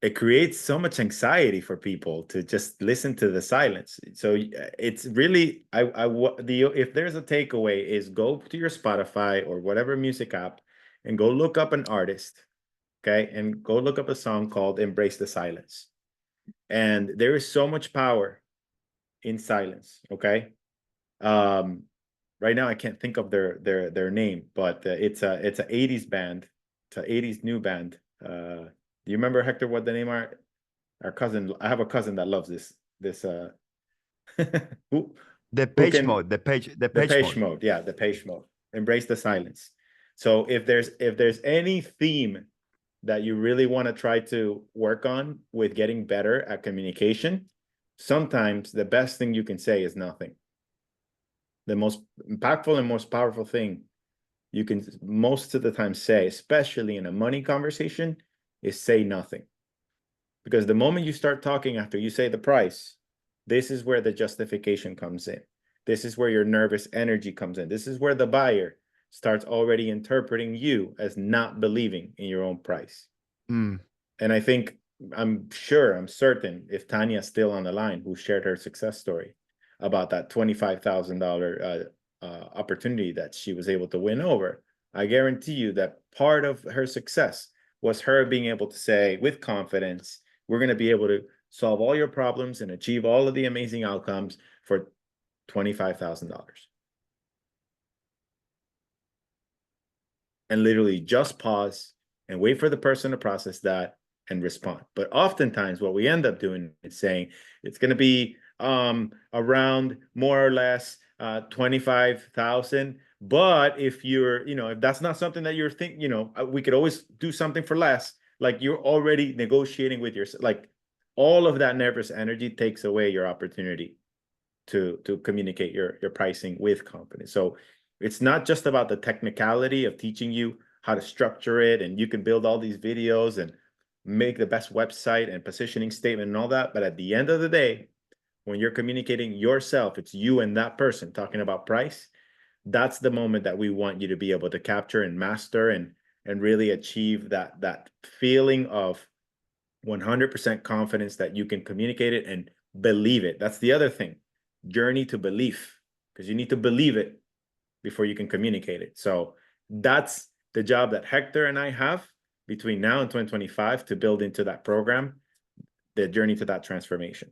it creates so much anxiety for people to just listen to the silence. So it's really, if there's a takeaway, is go to your Spotify or whatever music app and go look up an artist, okay? And go look up a song called Embrace the Silence. And there is so much power in silence. Okay. Right now I can't think of their name, but it's a 80s band. It's a 80s new band. Do you remember, Hector, what the name are? Our cousin, I have a cousin that loves this Depeche Mode. Depeche Mode. Yeah, Depeche Mode. Embrace the silence. So if there's any theme that you really want to try to work on with getting better at communication, sometimes the best thing you can say is nothing. The most impactful and most powerful thing you can most of the time say, especially in a money conversation, is say nothing. Because the moment you start talking after you say the price, this is where the justification comes in. This is where your nervous energy comes in. This is where the buyer starts already interpreting you as not believing in your own price. Mm. And I think, I'm certain, if Tanya's still on the line, who shared her success story about that $25,000 opportunity that she was able to win over, I guarantee you that part of her success was her being able to say with confidence, we're going to be able to solve all your problems and achieve all of the amazing outcomes for $25,000. And literally just pause and wait for the person to process that and respond. But oftentimes what we end up doing is saying it's going to be around more or less 25,000. But if you're, if that's not something that you're thinking, we could always do something for less. Like, you're already negotiating with yourself. Like, all of that nervous energy takes away your opportunity to communicate your pricing with confidence. So it's not just about the technicality of teaching you how to structure it, and you can build all these videos and make the best website and positioning statement and all that. But at the end of the day, when you're communicating yourself, it's you and that person talking about price. That's the moment that we want you to be able to capture and master and really achieve that feeling of 100% confidence that you can communicate it and believe it. That's the other thing, journey to belief, because you need to believe it before you can communicate it. So that's the job that Hector and I have between now and 2025 to build into that program, the journey to that transformation.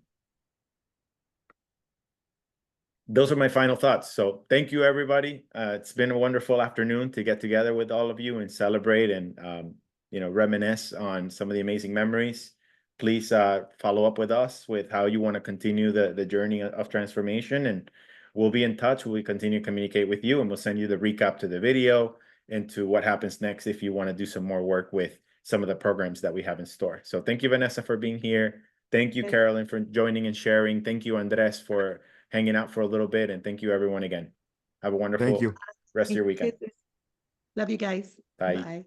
Those are my final thoughts. So thank you, everybody. It's been a wonderful afternoon to get together with all of you and celebrate and reminisce on some of the amazing memories. Please follow up with us with how you want to continue the journey of transformation, and we'll be in touch. We'll continue to communicate with you, and we'll send you the recap to the video and to what happens next if you want to do some more work with some of the programs that we have in store. So thank you, Vanessa, for being here. Thank you, Carolyn, for joining and sharing. Thank you, Andres, for hanging out for a little bit. And thank you, everyone, again. Have a wonderful rest of your weekend. Love you guys. Bye. Bye.